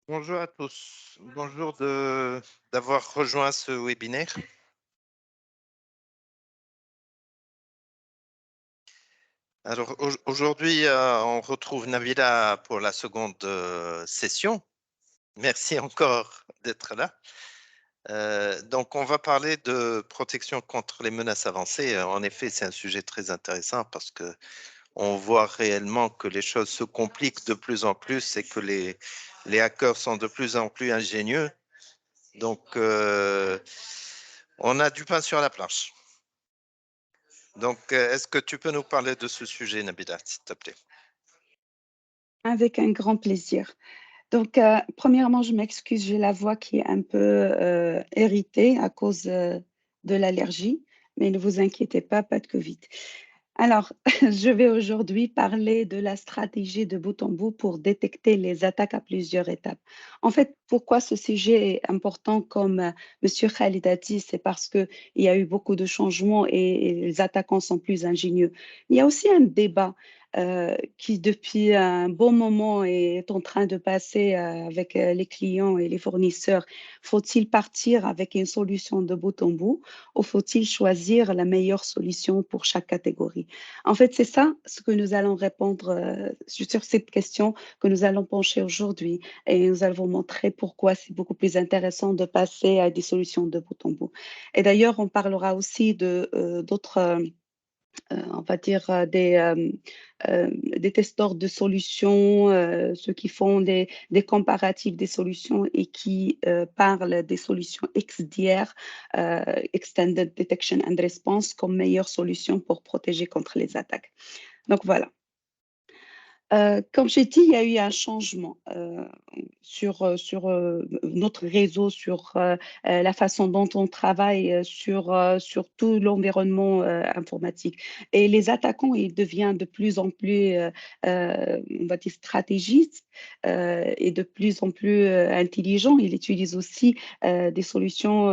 Bonjour à tous. Bonjour d'avoir rejoint ce webinaire. Alors aujourd'hui, on retrouve Nabila pour la seconde session. Merci encore d'être là. Donc, on va parler de protection contre les menaces avancées. En effet, c'est un sujet très intéressant parce que on voit réellement que les choses se compliquent de plus en plus et que les hackers sont de plus en plus ingénieux. Donc, on a du pain sur la planche. Donc, est-ce que tu peux nous parler de ce sujet, Nabila, s'il te plaît? Avec un grand plaisir. Donc, premièrement, je m'excuse, j'ai la voix qui est un peu irritée à cause de l'allergie, mais ne vous inquiétez pas de Covid. Alors, je vais aujourd'hui parler de la stratégie de bout en bout pour détecter les attaques à plusieurs étapes. En fait, pourquoi ce sujet est important, comme M. Khalid a dit, c'est parce qu'il y a eu beaucoup de changements et les attaquants sont plus ingénieux. Il y a aussi un débat qui, depuis un bon moment, est en train de passer avec les clients et les fournisseurs. Faut-il partir avec une solution de bout en bout ou faut-il choisir la meilleure solution pour chaque catégorie? En fait, c'est ça ce que nous allons répondre sur cette question que nous allons pencher aujourd'hui et nous allons vous montrer pourquoi c'est beaucoup plus intéressant de passer à des solutions de bout en bout. Et d'ailleurs, on parlera aussi de d'autres on va dire, des testeurs de solutions, ceux qui font des comparatifs des solutions et qui parlent des solutions XDR, Extended Detection and Response, comme meilleure solution pour protéger contre les attaques. Donc voilà. Comme j'ai dit, il y a eu un changement sur notre réseau, sur la façon dont on travaille, sur tout l'environnement informatique. Et les attaquants, ils deviennent de plus en plus, on va dire, stratégistes et de plus en plus intelligents. Ils utilisent aussi des solutions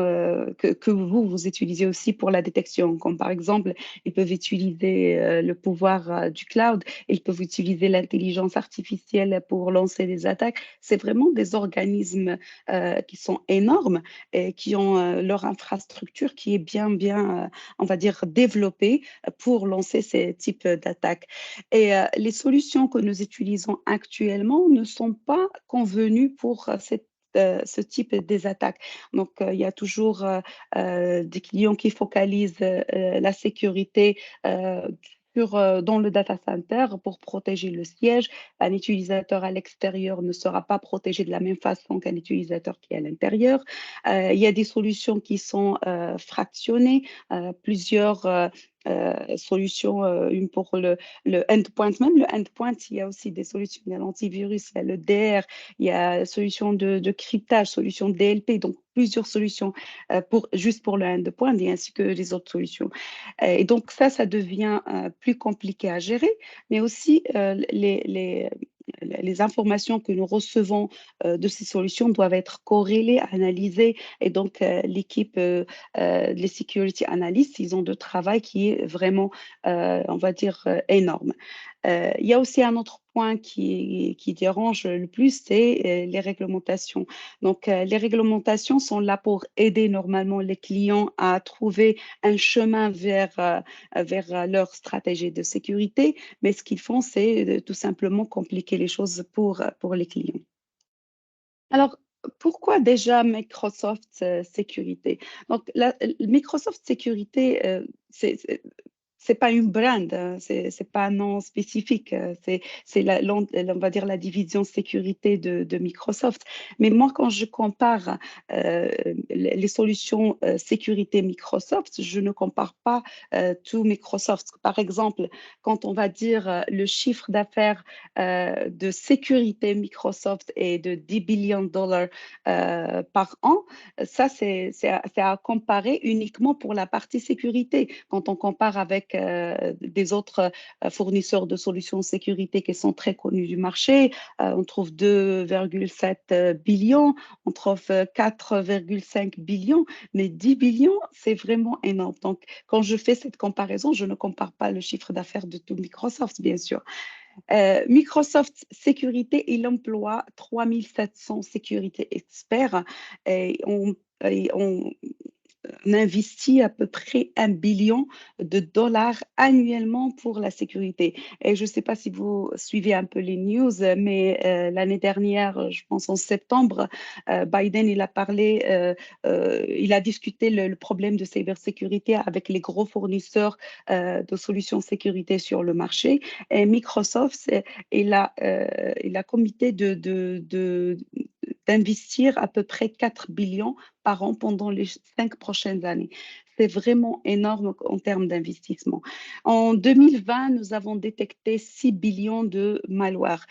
que vous utilisez aussi pour la détection, comme par exemple, ils peuvent utiliser le pouvoir du cloud, ils peuvent utiliser l'intelligence artificielle pour lancer des attaques. C'est vraiment des organismes qui sont énormes et qui ont leur infrastructure qui est bien, on va dire, développée pour lancer ces types d'attaques. Et les solutions que nous utilisons actuellement ne sont pas convenues pour ce type des attaques. Donc, il y a toujours des clients qui focalisent la sécurité dans le data center pour protéger le siège. Un utilisateur à l'extérieur ne sera pas protégé de la même façon qu'un utilisateur qui est à l'intérieur. Il y a des solutions qui sont fractionnées, plusieurs solutions, une pour le endpoint. Même le endpoint, il y a aussi des solutions. Il y a l'antivirus, il y a le DR, il y a solution de cryptage, solution DLP, donc plusieurs solutions juste pour le endpoint et ainsi que les autres solutions. Et donc ça devient plus compliqué à gérer, mais aussi les informations que nous recevons de ces solutions doivent être corrélées, analysées, et donc l'équipe, les security analysts, ils ont de travail qui est vraiment, on va dire, énorme. Il y a aussi un autre point qui dérange le plus, c'est les réglementations. Donc, les réglementations sont là pour aider normalement les clients à trouver un chemin vers leur stratégie de sécurité, mais ce qu'ils font, c'est tout simplement compliquer les choses pour les clients. Alors, pourquoi déjà Microsoft Sécurité? Donc, Microsoft Sécurité, c'est pas une brand, hein, c'est pas un nom spécifique, c'est on va dire la division sécurité de Microsoft. Mais moi, quand je compare les solutions sécurité Microsoft, je ne compare pas tout Microsoft. Par exemple, quand on va dire le chiffre d'affaires de sécurité Microsoft est de 10 billions de dollars par an, ça, c'est à comparer uniquement pour la partie sécurité. Quand on compare avec des autres fournisseurs de solutions de sécurité qui sont très connus du marché, on trouve 2,7 billions, on trouve 4,5 billions, mais 10 billions, c'est vraiment énorme. Donc, quand je fais cette comparaison, je ne compare pas le chiffre d'affaires de tout Microsoft, bien sûr. Microsoft Sécurité, il emploie 3700 sécurité experts et on investit à peu près 1 billion de dollars annuellement pour la sécurité. Et je ne sais pas si vous suivez un peu les news, mais l'année dernière, je pense en septembre, Biden, il a parlé, il a discuté le problème de cybersécurité avec les gros fournisseurs de solutions sécurité sur le marché. Et Microsoft, il a comité d'investir à peu près 4 billions par an pendant les 5 prochaines années. C'est vraiment énorme en termes d'investissement. En 2020, nous avons détecté 6 billions de malwares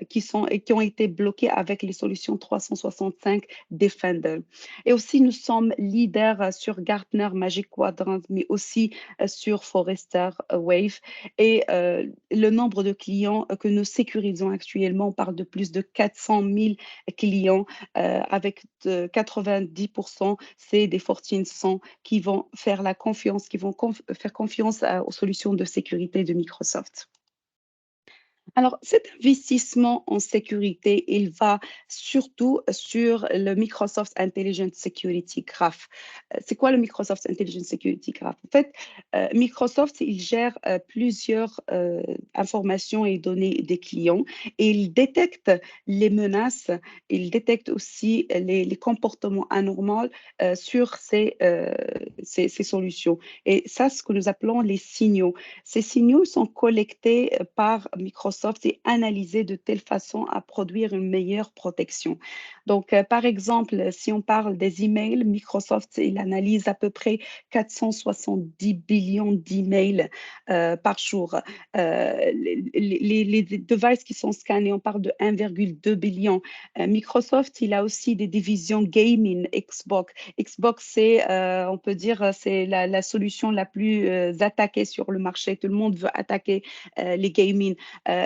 qui ont été bloqués avec les solutions 365 Defender. Et aussi, nous sommes leaders sur Gartner Magic Quadrant, mais aussi sur Forrester Wave. Et le nombre de clients que nous sécurisons actuellement, on parle de plus de 400 000 clients avec 90%, c'est des Fortune 100 qui vont faire la confiance, qui vont faire confiance aux solutions de sécurité de Microsoft. Alors, cet investissement en sécurité, il va surtout sur le Microsoft Intelligent Security Graph. C'est quoi le Microsoft Intelligent Security Graph? En fait, Microsoft, il gère plusieurs informations et données des clients et il détecte les menaces, il détecte aussi les comportements anormaux sur ces solutions. Et ça, ce que nous appelons les signaux. Ces signaux sont collectés par Microsoft et analysés de telle façon à produire une meilleure protection. Donc, par exemple, si on parle des emails, Microsoft, il analyse à peu près 470 billions d'emails par jour. Les devices qui sont scannés, on parle de 1,2 billion. Microsoft, il a aussi des divisions gaming, Xbox. Xbox, on peut dire, c'est la solution la plus attaquée sur le marché. Tout le monde veut attaquer les gaming.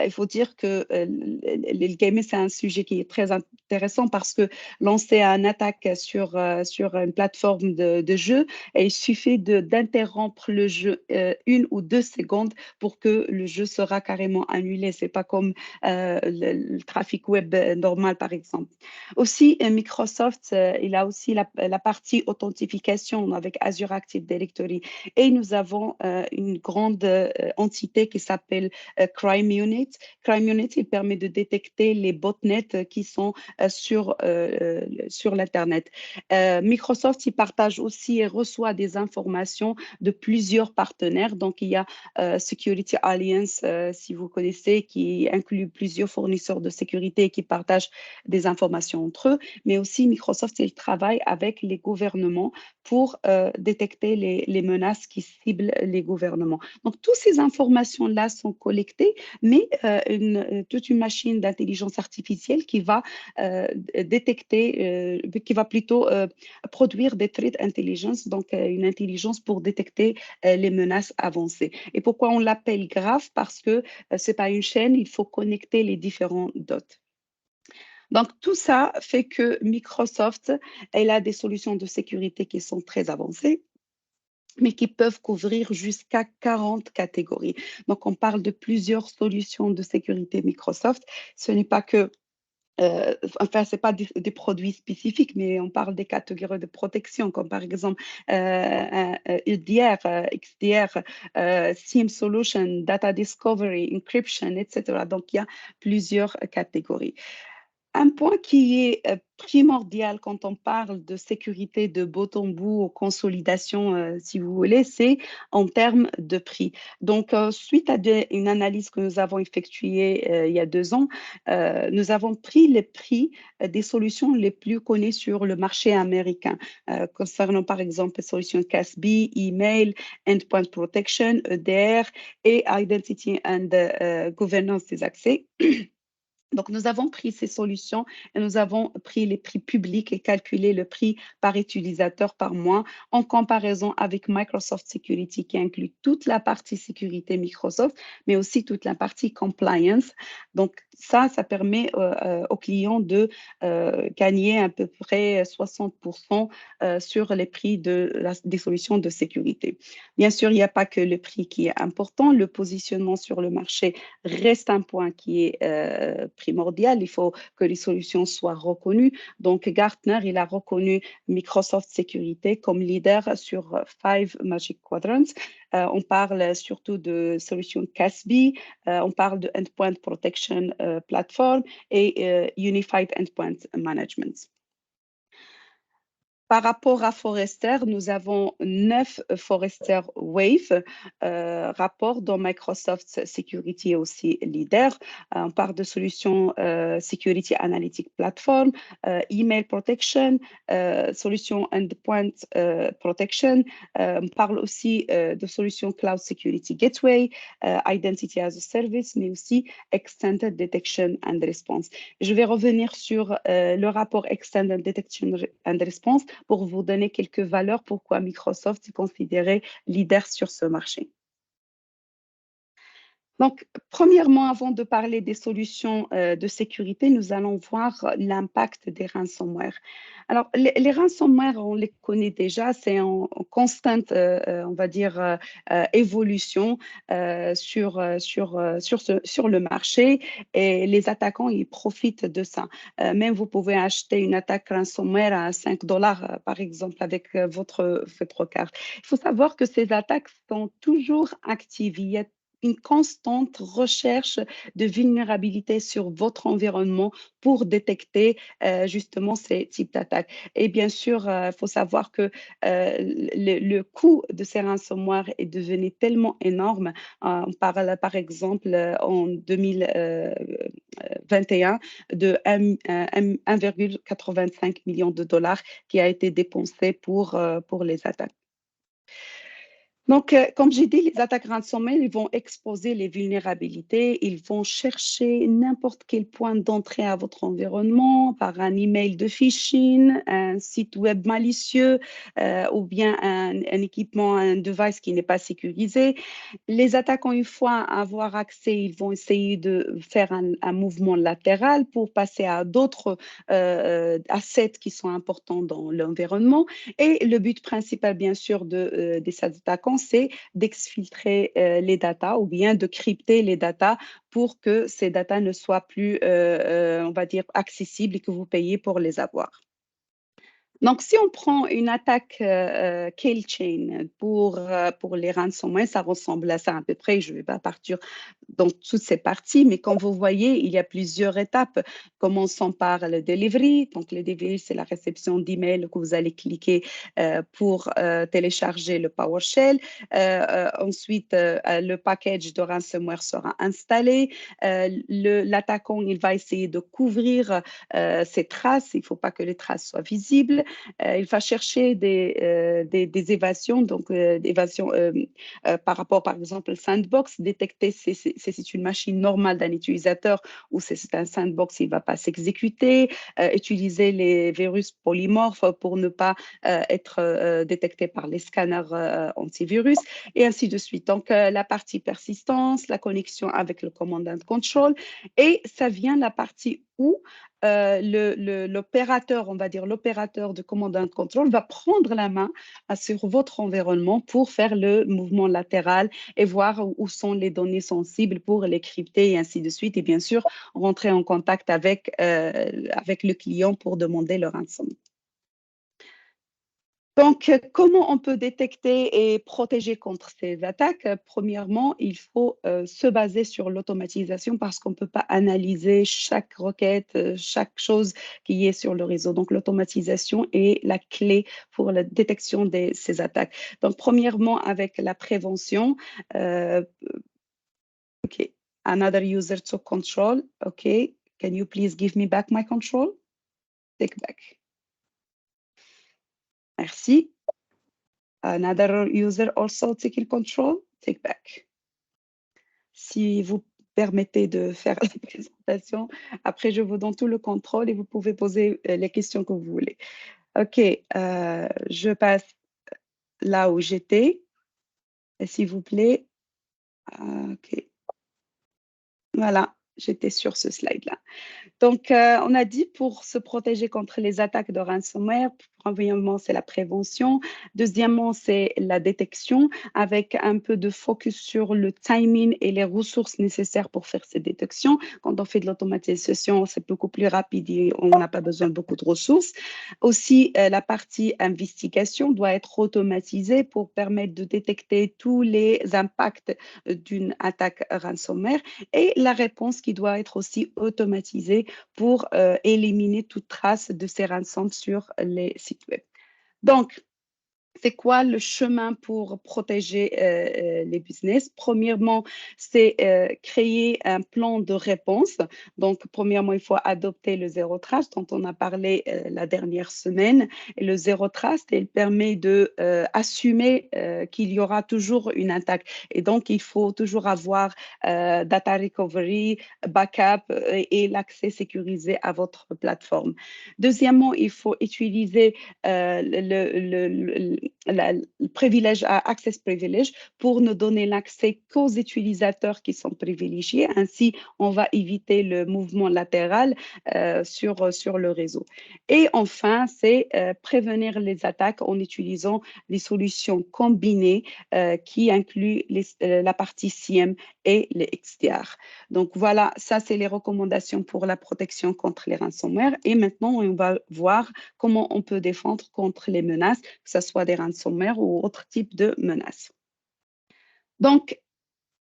Il faut dire que le gaming, c'est un sujet qui est très intéressant parce que lancer une attaque sur une plateforme de jeu, et il suffit d'interrompre le jeu 1 ou 2 secondes pour que le jeu sera carrément annulé. C'est pas comme le trafic web normal, par exemple. Aussi, Microsoft, il a aussi la partie authentification avec Azure Active Directory. Et nous avons une grande entité qui s'appelle Crime Unit. Crime Unit, il permet de détecter les botnets qui sont sur l'Internet. Microsoft, il partage aussi et reçoit des informations de plusieurs partenaires. Donc, il y a Security Alliance, si vous connaissez, qui inclut plusieurs fournisseurs de sécurité qui partagent des informations entre eux. Mais aussi, Microsoft, il travaille avec les gouvernements pour détecter les menaces qui ciblent les gouvernements. Donc, toutes ces informations-là sont collectées, mais toute une machine d'intelligence artificielle qui va détecter, qui va plutôt produire des threat intelligence, donc une intelligence pour détecter les menaces avancées. Et pourquoi on l'appelle graph? Parce que ce n'est pas une chaîne, il faut connecter les différents dots. Donc, tout ça fait que Microsoft, elle a des solutions de sécurité qui sont très avancées, mais qui peuvent couvrir jusqu'à 40 catégories. Donc, on parle de plusieurs solutions de sécurité Microsoft. Ce n'est pas que enfin, ce n'est pas des produits spécifiques, mais on parle des catégories de protection, comme par exemple EDR, XDR, SIEM Solution, Data Discovery, Encryption, etc. Donc, il y a plusieurs catégories. Un point qui est primordial quand on parle de sécurité de bout en bout, aux consolidations, si vous voulez, c'est en termes de prix. Donc, suite à une analyse que nous avons effectuée il y a 2 ans, nous avons pris les prix des solutions les plus connues sur le marché américain, concernant par exemple les solutions CASB, Email, Endpoint Protection, EDR et Identity and Governance des accès. Donc, nous avons pris ces solutions et nous avons pris les prix publics et calculé le prix par utilisateur par mois en comparaison avec Microsoft Security qui inclut toute la partie sécurité Microsoft, mais aussi toute la partie compliance. Donc, ça permet aux clients de gagner à peu près 60% sur les prix des solutions de sécurité. Bien sûr, il n'y a pas que le prix qui est important, le positionnement sur le marché reste un point qui est primordial. Il faut que les solutions soient reconnues. Donc, Gartner, il a reconnu Microsoft Sécurité comme leader sur Five Magic Quadrants. On parle surtout de solutions CASB, on parle de Endpoint Protection Platform et Unified Endpoint Management. Par rapport à Forrester, nous avons 9 Forrester Wave rapports dont Microsoft Security est aussi leader. On parle de solutions Security Analytic Platform, Email Protection, solutions Endpoint Protection. On parle aussi de solutions Cloud Security Gateway, Identity as a Service, mais aussi Extended Detection and Response. Je vais revenir sur le rapport Extended Detection and Response pour vous donner quelques valeurs pourquoi Microsoft est considéré leader sur ce marché. Donc, premièrement, avant de parler des solutions de sécurité, nous allons voir l'impact des ransomware. Alors, les ransomware, on les connaît déjà, c'est en constante, on va dire, évolution sur le marché et les attaquants, ils profitent de ça. Même vous pouvez acheter une attaque ransomware à 5 dollars, par exemple, avec votre carte. Il faut savoir que ces attaques sont toujours actives. Il y a une constante recherche de vulnérabilité sur votre environnement pour détecter justement ces types d'attaques. Et bien sûr, il faut savoir que le coût de ces ransomware est devenu tellement énorme. On parle par exemple en 2021 de 1,85 million de dollars qui a été dépensé pour les attaques. Donc, comme j'ai dit, les attaques ransomware, ils vont exposer les vulnérabilités, ils vont chercher n'importe quel point d'entrée à votre environnement par un email de phishing, un site web malicieux ou bien un équipement, un device qui n'est pas sécurisé. Les attaquants, une fois avoir accès, ils vont essayer de faire un mouvement latéral pour passer à d'autres assets qui sont importants dans l'environnement. Et le but principal, bien sûr, des attaquants, c'est d'exfiltrer les datas ou bien de crypter les datas pour que ces datas ne soient plus, on va dire, accessibles et que vous payez pour les avoir. Donc, si on prend une attaque kill chain pour les ransomware, ça ressemble à ça à peu près. Je ne vais pas partir dans toutes ces parties, mais comme vous voyez, il y a plusieurs étapes. Commençons par le delivery. Donc, le delivery, c'est la réception d'email que vous allez cliquer pour télécharger le PowerShell. Ensuite, le package de ransomware sera installé. L'attaquant, il va essayer de couvrir ses traces. Il ne faut pas que les traces soient visibles. Il va chercher des évasions, donc d'évasions par rapport, par exemple, au sandbox, détecter si c'est une machine normale d'un utilisateur ou si c'est un sandbox, il ne va pas s'exécuter, utiliser les virus polymorphes pour ne pas être détecté par les scanners antivirus et ainsi de suite. Donc, la partie persistance, la connexion avec le command and control et ça vient la partie où l'opérateur, on va dire l'opérateur de command and control va prendre la main sur votre environnement pour faire le mouvement latéral et voir où sont les données sensibles pour les crypter et ainsi de suite. Et bien sûr, rentrer en contact avec le client pour demander le rançon. Donc, comment on peut détecter et protéger contre ces attaques? Premièrement, il faut se baser sur l'automatisation parce qu'on ne peut pas analyser chaque requête, chaque chose qui est sur le réseau. Donc, l'automatisation est la clé pour la détection de ces attaques. Donc, premièrement, avec la prévention, OK, another user took control. OK, can you please give me back my control? Take back. Merci. Another user also taking control, take back. Si vous permettez de faire la présentation. Après, je vous donne tout le contrôle et vous pouvez poser les questions que vous voulez. OK, je passe là où j'étais, s'il vous plaît. OK, voilà, j'étais sur ce slide-là. Donc, on a dit pour se protéger contre les attaques de ransomware, premièrement, c'est la prévention. Deuxièmement, c'est la détection avec un peu de focus sur le timing et les ressources nécessaires pour faire ces détections. Quand on fait de l'automatisation, c'est beaucoup plus rapide et on n'a pas besoin de beaucoup de ressources. Aussi, la partie investigation doit être automatisée pour permettre de détecter tous les impacts d'une attaque ransomware et la réponse qui doit être aussi automatisée pour éliminer toute trace de ces rançons sur les sites web. Donc, c'est quoi le chemin pour protéger les business? Premièrement, c'est créer un plan de réponse. Donc, premièrement, il faut adopter le zéro trust dont on a parlé la dernière semaine. Et le zéro trust, il permet de assumer qu'il y aura toujours une attaque. Et donc, il faut toujours avoir data recovery, backup et l'accès sécurisé à votre plateforme. Deuxièmement, il faut utiliser le privilège à access privilege pour ne donner l'accès qu'aux utilisateurs qui sont privilégiés. Ainsi, on va éviter le mouvement latéral sur le réseau. Et enfin, c'est prévenir les attaques en utilisant des solutions combinées qui incluent la partie SIEM et les XDR. Donc voilà, ça c'est les recommandations pour la protection contre les ransomware. Et maintenant, on va voir comment on peut défendre contre les menaces, que ce soit des ransomware ou autre type de menaces. Donc,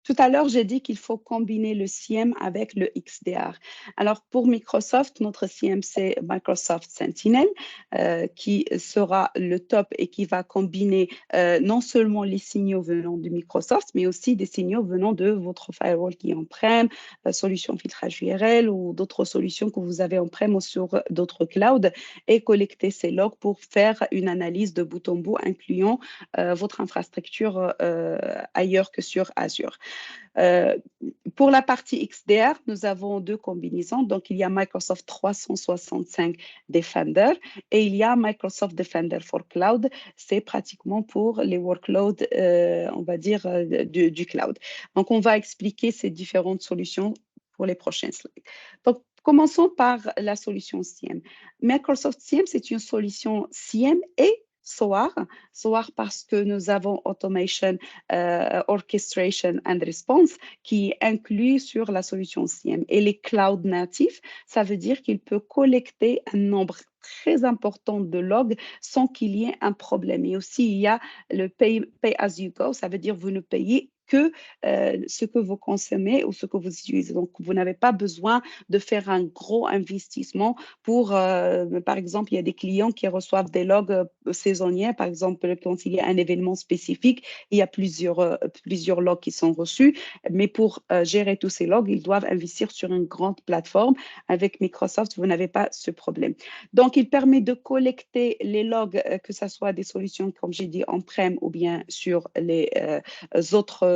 tout à l'heure, j'ai dit qu'il faut combiner le SIEM avec le XDR. Alors, pour Microsoft, notre SIEM, c'est Microsoft Sentinel, qui sera le top et qui va combiner non seulement les signaux venant de Microsoft, mais aussi des signaux venant de votre firewall qui est on-prem, solution filtrage URL ou d'autres solutions que vous avez on-prem ou sur d'autres clouds, et collecter ces logs pour faire une analyse de bout en bout, incluant votre infrastructure ailleurs que sur Azure. Euh, pour la partie XDR, nous avons deux combinaisons. Donc, il y a Microsoft 365 Defender et il y a Microsoft Defender for Cloud. C'est pratiquement pour les workloads, on va dire, du cloud. Donc, on va expliquer ces différentes solutions pour les prochains slides. Donc, commençons par la solution SIEM. Microsoft SIEM, c'est une solution SIEM et SOAR. SOAR parce que nous avons Automation, Orchestration and Response qui inclut sur la solution SIEM. Et les cloud natifs, ça veut dire qu'il peut collecter un nombre très important de logs sans qu'il y ait un problème. Et aussi, il y a le pay as you go, ça veut dire vous ne payez que ce que vous consommez ou ce que vous utilisez. Donc, vous n'avez pas besoin de faire un gros investissement pour, par exemple, il y a des clients qui reçoivent des logs saisonniers, par exemple, quand il y a un événement spécifique, il y a plusieurs logs qui sont reçus, mais pour gérer tous ces logs, ils doivent investir sur une grande plateforme. Avec Microsoft, vous n'avez pas ce problème. Donc, il permet de collecter les logs, que ce soit des solutions, comme j'ai dit, on-prem ou bien sur les autres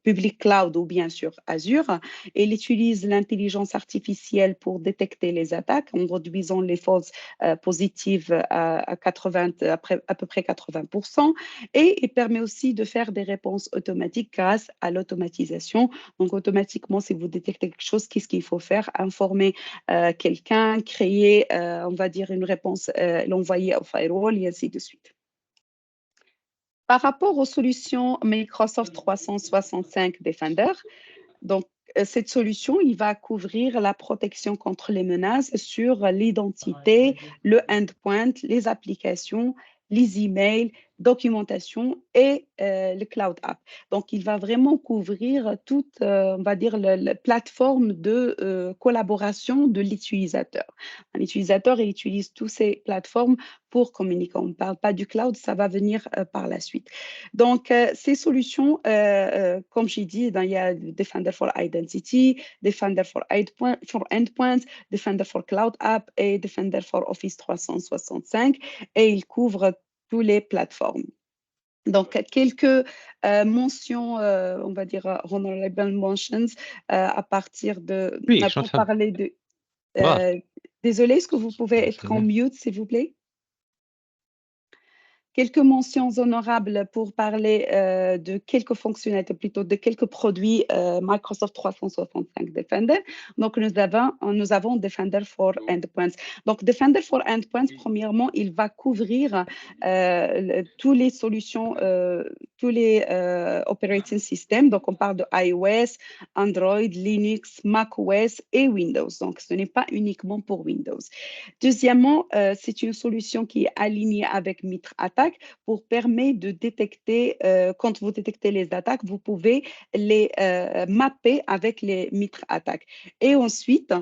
public cloud ou bien sur Azure. Et il utilise l'intelligence artificielle pour détecter les attaques en réduisant les fausses positives à 80, à peu près 80%. Et il permet aussi de faire des réponses automatiques grâce à l'automatisation. Donc, automatiquement, si vous détectez quelque chose, qu'est-ce qu'il faut faire? Informer quelqu'un, créer, on va dire, une réponse, l'envoyer au firewall et ainsi de suite. Par rapport aux solutions Microsoft 365 Defender, donc cette solution, il va couvrir la protection contre les menaces sur l'identité, le endpoint, les applications, les emails, documentation et le cloud app. Donc, il va vraiment couvrir toute, on va dire, la plateforme de collaboration de l'utilisateur. Un utilisateur, il utilise toutes ces plateformes pour communiquer. On ne parle pas du cloud, ça va venir par la suite. Donc, ces solutions, comme j'ai dit, il y a Defender for Identity, Defender for Endpoints, Defender for Cloud App et Defender for Office 365 et il couvre toutes les plateformes. Donc, quelques mentions, on va dire honorable mentions à partir de, Oui, je suis en pour train de parler de. voir. euh, Désolée, est-ce que vous pouvez être en mute, s'il vous plaît? Quelques mentions honorables pour parler de quelques fonctionnalités, plutôt de quelques produits Microsoft 365 Defender. Donc, nous avons Defender for Endpoints. Donc, Defender for Endpoints, premièrement, il va couvrir tous les solutions, tous les operating systems. Donc, on parle de iOS, Android, Linux, macOS et Windows. Donc, ce n'est pas uniquement pour Windows. Deuxièmement, c'est une solution qui est alignée avec Mitre Attack pour permettre de détecter, quand vous détectez les attaques, vous pouvez les mapper avec les Mitre Attack. Et ensuite,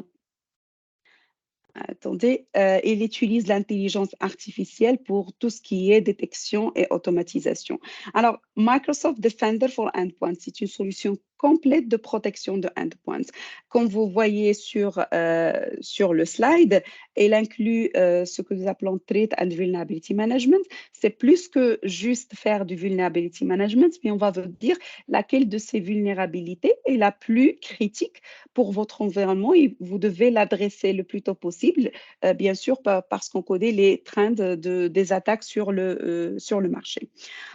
attendez, il utilise l'intelligence artificielle pour tout ce qui est détection et automatisation. Alors, Microsoft Defender for Endpoints, c'est une solution complète de protection de endpoints. Comme vous voyez sur le slide, elle inclut ce que nous appelons Threat and Vulnerability Management. C'est plus que juste faire du Vulnerability Management, mais on va vous dire laquelle de ces vulnérabilités est la plus critique pour votre environnement et vous devez l'adresser le plus tôt possible, bien sûr, parce qu'on connaît les trends des attaques sur le marché.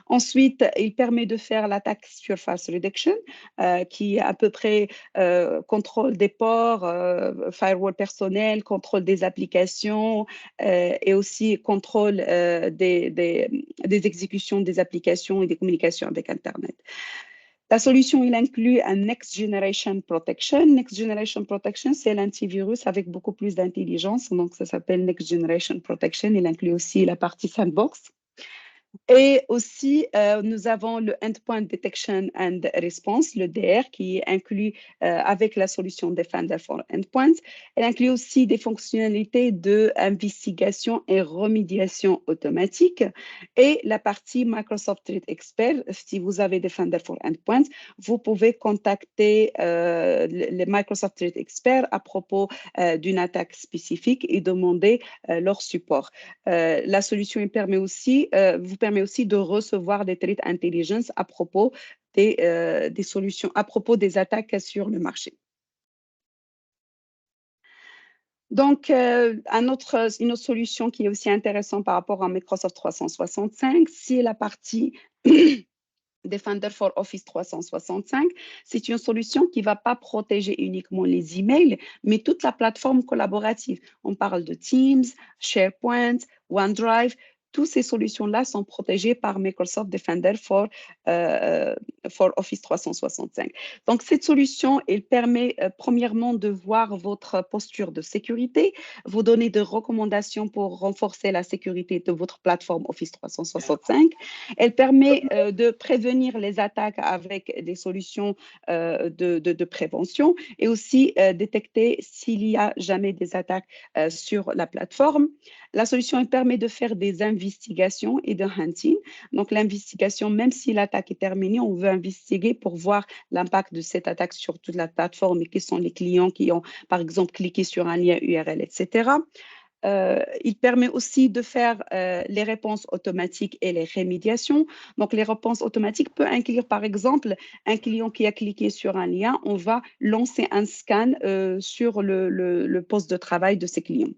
Ensuite, il permet de faire l'attaque surface reduction, qui est à peu près contrôle des ports, firewall personnel, contrôle des applications et aussi contrôle des exécutions des applications et des communications avec Internet. La solution, il inclut un Next Generation Protection. Next Generation Protection, c'est l'antivirus avec beaucoup plus d'intelligence. Donc, ça s'appelle Next Generation Protection. Il inclut aussi la partie sandbox. Et aussi, nous avons le Endpoint Detection and Response, le DR, qui est inclus avec la solution Defender for Endpoints. Elle inclut aussi des fonctionnalités d'investigation et remédiation automatique. Et la partie Microsoft Threat Expert, si vous avez Defender for Endpoints, vous pouvez contacter les Microsoft Threat Expert à propos d'une attaque spécifique et demander leur support. La solution vous permet aussi de recevoir des threat intelligence à propos des solutions, à propos des attaques sur le marché. Donc, une autre solution qui est aussi intéressante par rapport à Microsoft 365, c'est la partie Defender for Office 365. C'est une solution qui ne va pas protéger uniquement les emails, mais toute la plateforme collaborative. On parle de Teams, SharePoint, OneDrive. Toutes ces solutions-là sont protégées par Microsoft Defender for Office 365. Donc, cette solution, elle permet premièrement de voir votre posture de sécurité, vous donner des recommandations pour renforcer la sécurité de votre plateforme Office 365. Elle permet de prévenir les attaques avec des solutions de prévention et aussi détecter s'il y a jamais des attaques sur la plateforme. La solution elle permet de faire des investigations et de hunting. Donc, l'investigation, même si l'attaque est terminée, on veut investiguer pour voir l'impact de cette attaque sur toute la plateforme et qui sont les clients qui ont, par exemple, cliqué sur un lien URL, etc. Il permet aussi de faire les réponses automatiques et les rémédiations. Donc, les réponses automatiques peuvent inclure, par exemple, un client qui a cliqué sur un lien, on va lancer un scan sur le poste de travail de ces clients.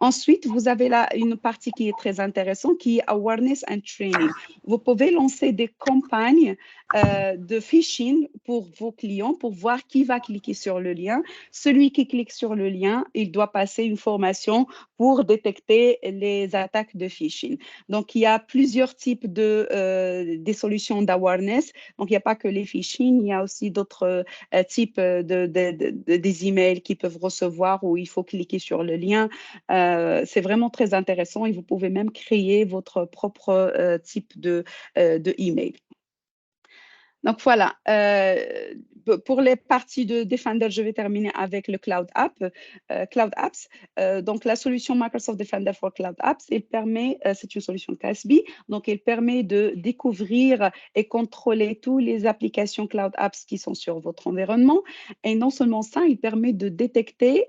Ensuite, vous avez là une partie qui est très intéressante, qui est Awareness and Training. Vous pouvez lancer des campagnes de phishing pour vos clients pour voir qui va cliquer sur le lien. Celui qui clique sur le lien, il doit passer une formation pour détecter les attaques de phishing. Donc, il y a plusieurs types des solutions d'awareness. Donc, il n'y a pas que les phishing, il y a aussi d'autres types des emails qu'ils peuvent recevoir où il faut cliquer sur le lien. C'est vraiment très intéressant et vous pouvez même créer votre propre type de email. Donc voilà, pour les parties de Defender, je vais terminer avec le Cloud Apps. Donc la solution Microsoft Defender for Cloud Apps, c'est une solution CASB, donc elle permet de découvrir et contrôler toutes les applications Cloud Apps qui sont sur votre environnement. Et non seulement ça, il permet de détecter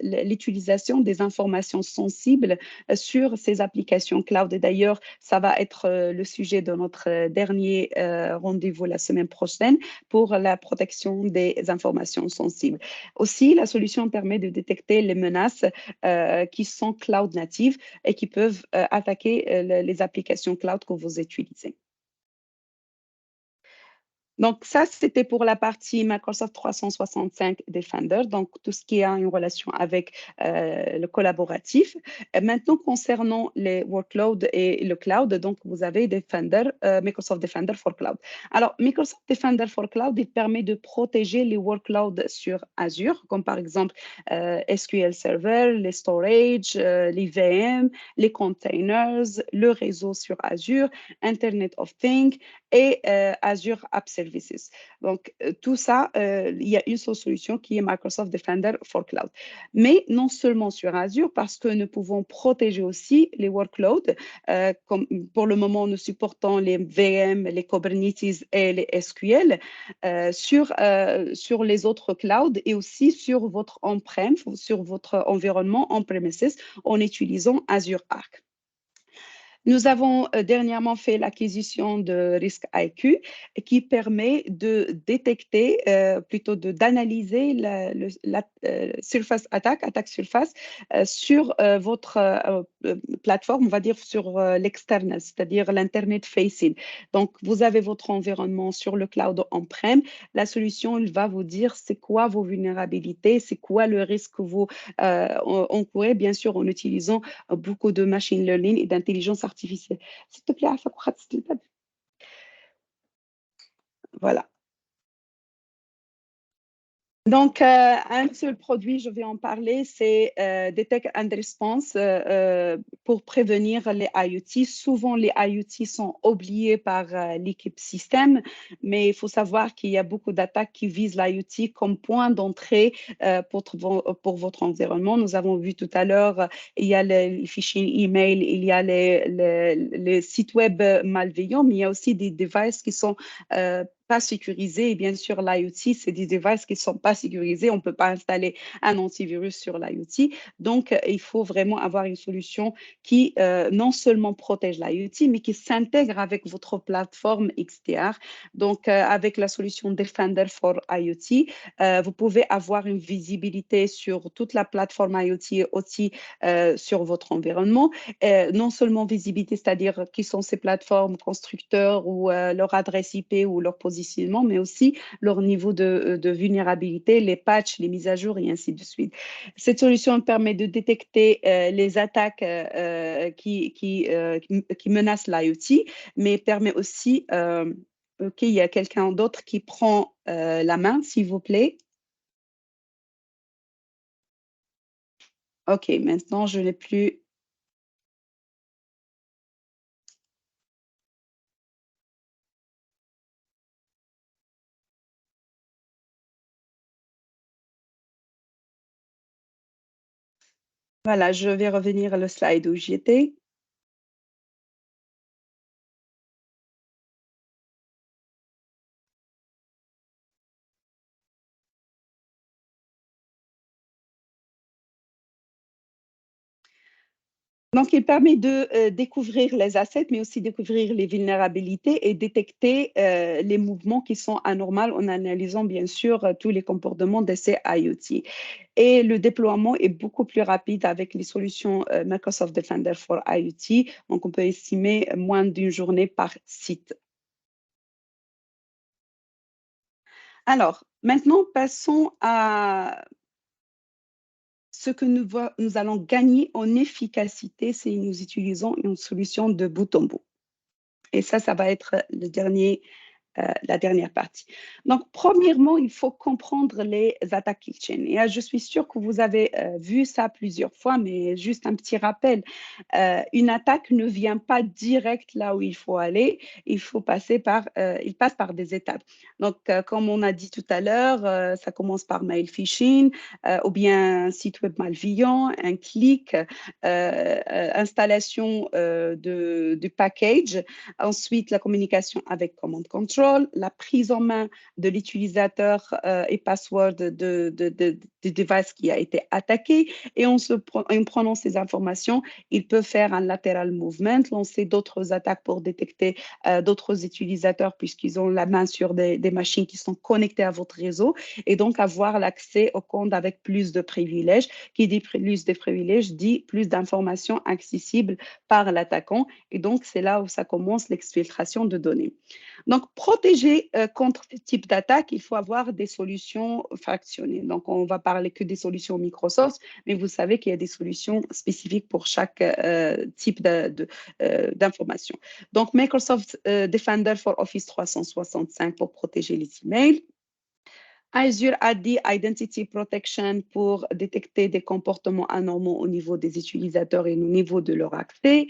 l'utilisation des informations sensibles sur ces applications cloud. Et d'ailleurs, ça va être le sujet de notre dernier rendez-vous la semaine prochaine pour la protection des informations sensibles. Aussi, la solution permet de détecter les menaces qui sont cloud natives et qui peuvent attaquer les applications cloud que vous utilisez. Donc, ça, c'était pour la partie Microsoft 365 Defender, donc tout ce qui a une relation avec le collaboratif. Et maintenant, concernant les workloads et le cloud, donc vous avez Microsoft Defender for Cloud. Alors, Microsoft Defender for Cloud, il permet de protéger les workloads sur Azure, comme par exemple SQL Server, les storage, les VM, les containers, le réseau sur Azure, Internet of Things et Azure App Services. Donc, tout ça, il y a une seule solution qui est Microsoft Defender for Cloud. Mais non seulement sur Azure, parce que nous pouvons protéger aussi les workloads, comme pour le moment, nous supportons les VM, les Kubernetes et les SQL sur les autres clouds et aussi sur votre on-prem, sur votre environnement on-premises en utilisant Azure Arc. Nous avons dernièrement fait l'acquisition de Risk IQ qui permet de détecter, plutôt d'analyser la surface attaque surface sur votre plateforme, on va dire sur l'externe, c'est-à-dire l'Internet facing. Donc, vous avez votre environnement sur le cloud on-prem. La solution, il va vous dire c'est quoi vos vulnérabilités, c'est quoi le risque que vous encourez, bien sûr, en utilisant beaucoup de machine learning et d'intelligence artificielle. S'il te plaît, عافاك وخا تسد الباب. Voilà. Donc, un seul produit, je vais en parler, c'est Detect and Response pour prévenir les IoT. Souvent, les IoT sont oubliés par l'équipe système, mais il faut savoir qu'il y a beaucoup d'attaques qui visent l'IoT comme point d'entrée pour votre environnement. Nous avons vu tout à l'heure, il y a les phishing email, il y a les sites web malveillants, mais il y a aussi des devices qui sont pas sécurisés. Et bien sûr, l'IoT, c'est des devices qui ne sont pas sécurisés. On ne peut pas installer un antivirus sur l'IoT. Donc, il faut vraiment avoir une solution qui non seulement protège l'IoT, mais qui s'intègre avec votre plateforme XDR. Donc, avec la solution Defender for IoT, vous pouvez avoir une visibilité sur toute la plateforme IoT et OT sur votre environnement. Non seulement visibilité, c'est-à-dire qui sont ces plateformes constructeurs ou leur adresse IP ou leur positionnement, mais aussi leur niveau de vulnérabilité, les patchs, les mises à jour et ainsi de suite. Cette solution permet de détecter les attaques qui menacent l'IoT, mais permet aussi, OK, il y a quelqu'un d'autre qui prend la main, s'il vous plaît. OK, maintenant je n'ai plus. Voilà, je vais revenir à le slide où j'étais. Donc, il permet de découvrir les assets, mais aussi découvrir les vulnérabilités et détecter les mouvements qui sont anormaux en analysant bien sûr tous les comportements de ces IoT. Et le déploiement est beaucoup plus rapide avec les solutions Microsoft Defender for IoT. Donc, on peut estimer moins d'une journée par site. Alors, maintenant, passons à ce que nous allons gagner en efficacité si nous utilisons une solution de bout en bout. Et ça va être le dernier la dernière partie. Donc, premièrement, il faut comprendre les attaques kill chain. Et je suis sûre que vous avez vu ça plusieurs fois, mais juste un petit rappel. Une attaque ne vient pas direct là où il faut aller. Il passe par des étapes. Donc, comme on a dit tout à l'heure, ça commence par mail phishing, ou bien un site web malveillant, un clic, installation du package, ensuite la communication avec command control, la prise en main de l'utilisateur et password du device qui a été attaqué, et en prenant ces informations, il peut faire un lateral movement, lancer d'autres attaques pour détecter d'autres utilisateurs puisqu'ils ont la main sur des machines qui sont connectées à votre réseau, et donc avoir l'accès au compte avec plus de privilèges. Qui dit plus de privilèges dit plus d'informations accessibles par l'attaquant, et donc c'est là où ça commence l'exfiltration de données. Donc, protéger contre ce type d'attaque, il faut avoir des solutions fractionnées. Donc, on va parler que des solutions Microsoft, mais vous savez qu'il y a des solutions spécifiques pour chaque type d'information. Donc, Microsoft Defender for Office 365 pour protéger les emails. Azure AD Identity Protection pour détecter des comportements anormaux au niveau des utilisateurs et au niveau de leur accès.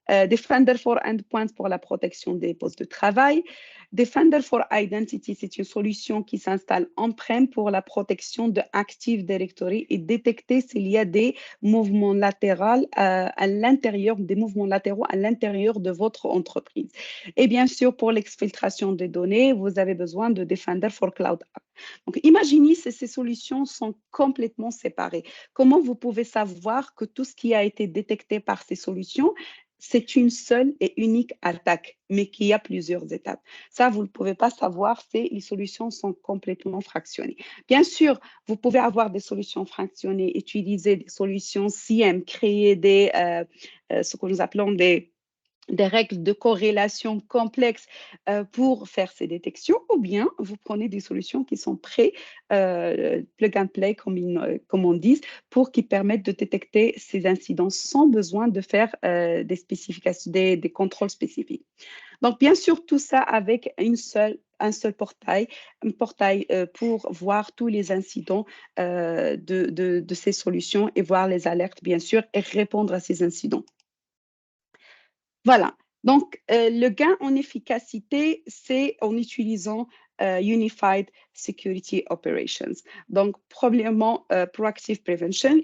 Defender for Endpoints pour la protection des postes de travail. Defender for Identity, c'est une solution qui s'installe en-prem pour la protection de Active Directory et détecter s'il y a des mouvements latéraux à l'intérieur, des mouvements latéraux à l'intérieur de votre entreprise. Et bien sûr, pour l'exfiltration des données, vous avez besoin de Defender for Cloud App. Donc, imaginez si ces solutions sont complètement séparées. Comment vous pouvez savoir que tout ce qui a été détecté par ces solutions, c'est une seule et unique attaque, mais qui a plusieurs étapes. Ça, vous ne pouvez pas savoir si les solutions sont complètement fractionnées. Bien sûr, vous pouvez avoir des solutions fractionnées, utiliser des solutions SIEM, créer ce que nous appelons des règles de corrélation complexes pour faire ces détections, ou bien vous prenez des solutions qui sont prêtes, plug and play, comme on dit, pour qui permettent de détecter ces incidents sans besoin de faire des spécifications, des contrôles spécifiques. Donc, bien sûr, tout ça avec un seul portail, un portail pour voir tous les incidents de ces solutions et voir les alertes, bien sûr, et répondre à ces incidents. Voilà. Donc, le gain en efficacité, c'est en utilisant Unified Security Operations. Donc, premièrement, Proactive Prevention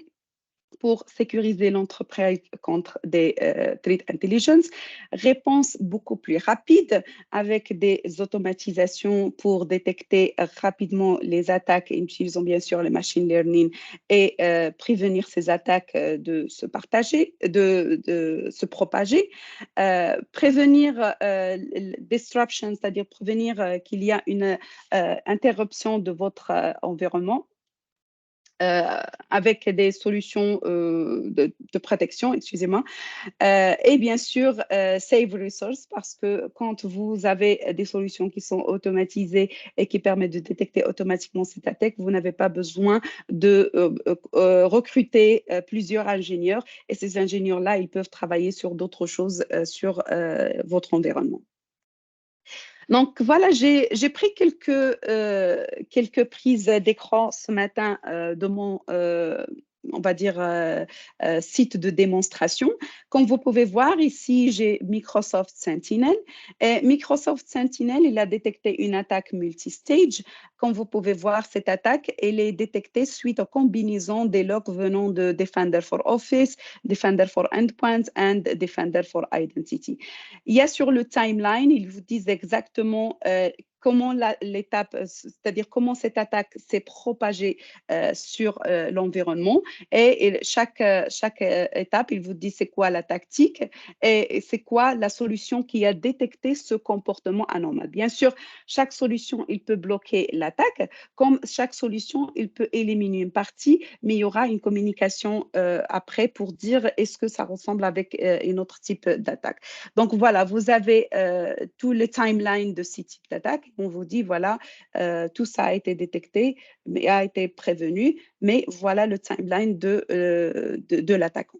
pour sécuriser l'entreprise contre des threat intelligence, réponse beaucoup plus rapide avec des automatisations pour détecter rapidement les attaques, utilisant bien sûr le machine learning et prévenir ces attaques de se partager, de se propager, prévenir disruption, c'est-à-dire prévenir qu'il y a une interruption de votre environnement avec des solutions de protection, excusez-moi. Et bien sûr, save resource, parce que quand vous avez des solutions qui sont automatisées et qui permettent de détecter automatiquement cette attaque, vous n'avez pas besoin de recruter plusieurs ingénieurs. Et ces ingénieurs-là, ils peuvent travailler sur d'autres choses sur votre environnement. Donc voilà, j'ai pris quelques prises d'écran ce matin de mon, on va dire, site de démonstration. Comme vous pouvez voir ici, j'ai Microsoft Sentinel. Et Microsoft Sentinel, il a détecté une attaque multistage. Comme vous pouvez voir, cette attaque, elle est détectée suite aux combinaisons des logs venant de Defender for Office, Defender for Endpoints et Defender for Identity. Il y a sur le timeline, ils vous disent exactement comment l'étape, c'est-à-dire comment cette attaque s'est propagée sur l'environnement. Et chaque étape, il vous dit c'est quoi la tactique et c'est quoi la solution qui a détecté ce comportement anormal. Bien sûr, chaque solution, il peut bloquer l'attaque, comme chaque solution, il peut éliminer une partie, mais il y aura une communication après pour dire est-ce que ça ressemble avec un autre type d'attaque. Donc voilà, vous avez tout le timeline de ces types d'attaques. On vous dit, voilà, tout ça a été détecté, mais a été prévenu, mais voilà le timeline de l'attaquant.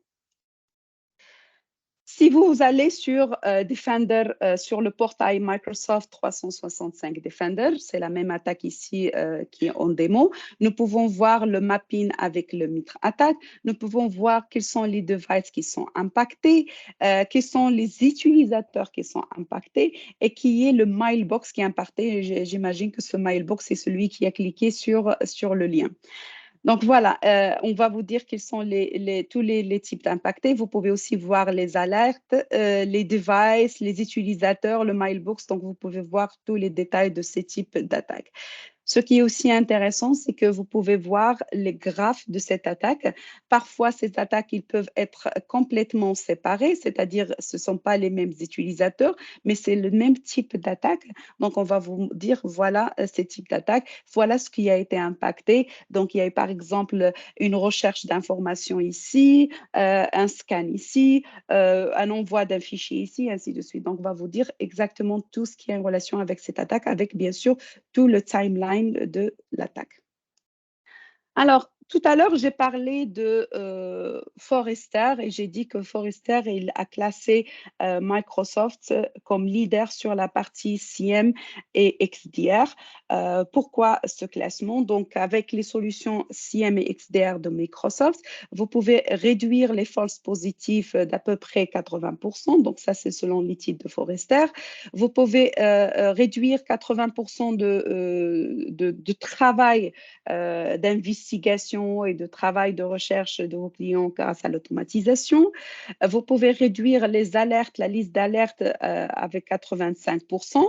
Si vous allez sur Defender, sur le portail Microsoft 365 Defender, c'est la même attaque ici qui est en démo. Nous pouvons voir le mapping avec le Mitre attaque. Nous pouvons voir quels sont les devices qui sont impactés, quels sont les utilisateurs qui sont impactés et qui est le mailbox qui est impacté. J'imagine que ce mailbox, c'est celui qui a cliqué sur le lien. Donc voilà, on va vous dire quels sont tous les types d'impactés. Vous pouvez aussi voir les alertes, les devices, les utilisateurs, le mailbox. Donc vous pouvez voir tous les détails de ces types d'attaques. Ce qui est aussi intéressant, c'est que vous pouvez voir les graphes de cette attaque. Parfois, ces attaques, ils peuvent être complètement séparées, c'est-à-dire ce ne sont pas les mêmes utilisateurs, mais c'est le même type d'attaque. Donc, on va vous dire, voilà ces types d'attaques, voilà ce qui a été impacté. Donc, il y a eu par exemple une recherche d'informations ici, un scan ici, un envoi d'un fichier ici, ainsi de suite. Donc, on va vous dire exactement tout ce qui est en relation avec cette attaque, avec bien sûr tout le timeline de l'attaque. Alors, tout à l'heure, j'ai parlé de Forrester et j'ai dit que Forrester il a classé Microsoft comme leader sur la partie CIEM et XDR. Pourquoi ce classement? Donc, avec les solutions CIEM et XDR de Microsoft, vous pouvez réduire les falses positifs d'à peu près 80%. Donc, ça, c'est selon l'étude de Forrester. Vous pouvez réduire 80% de travail d'investigation et de travail de recherche de vos clients grâce à l'automatisation. Vous pouvez réduire les alertes, la liste d'alertes avec 85%.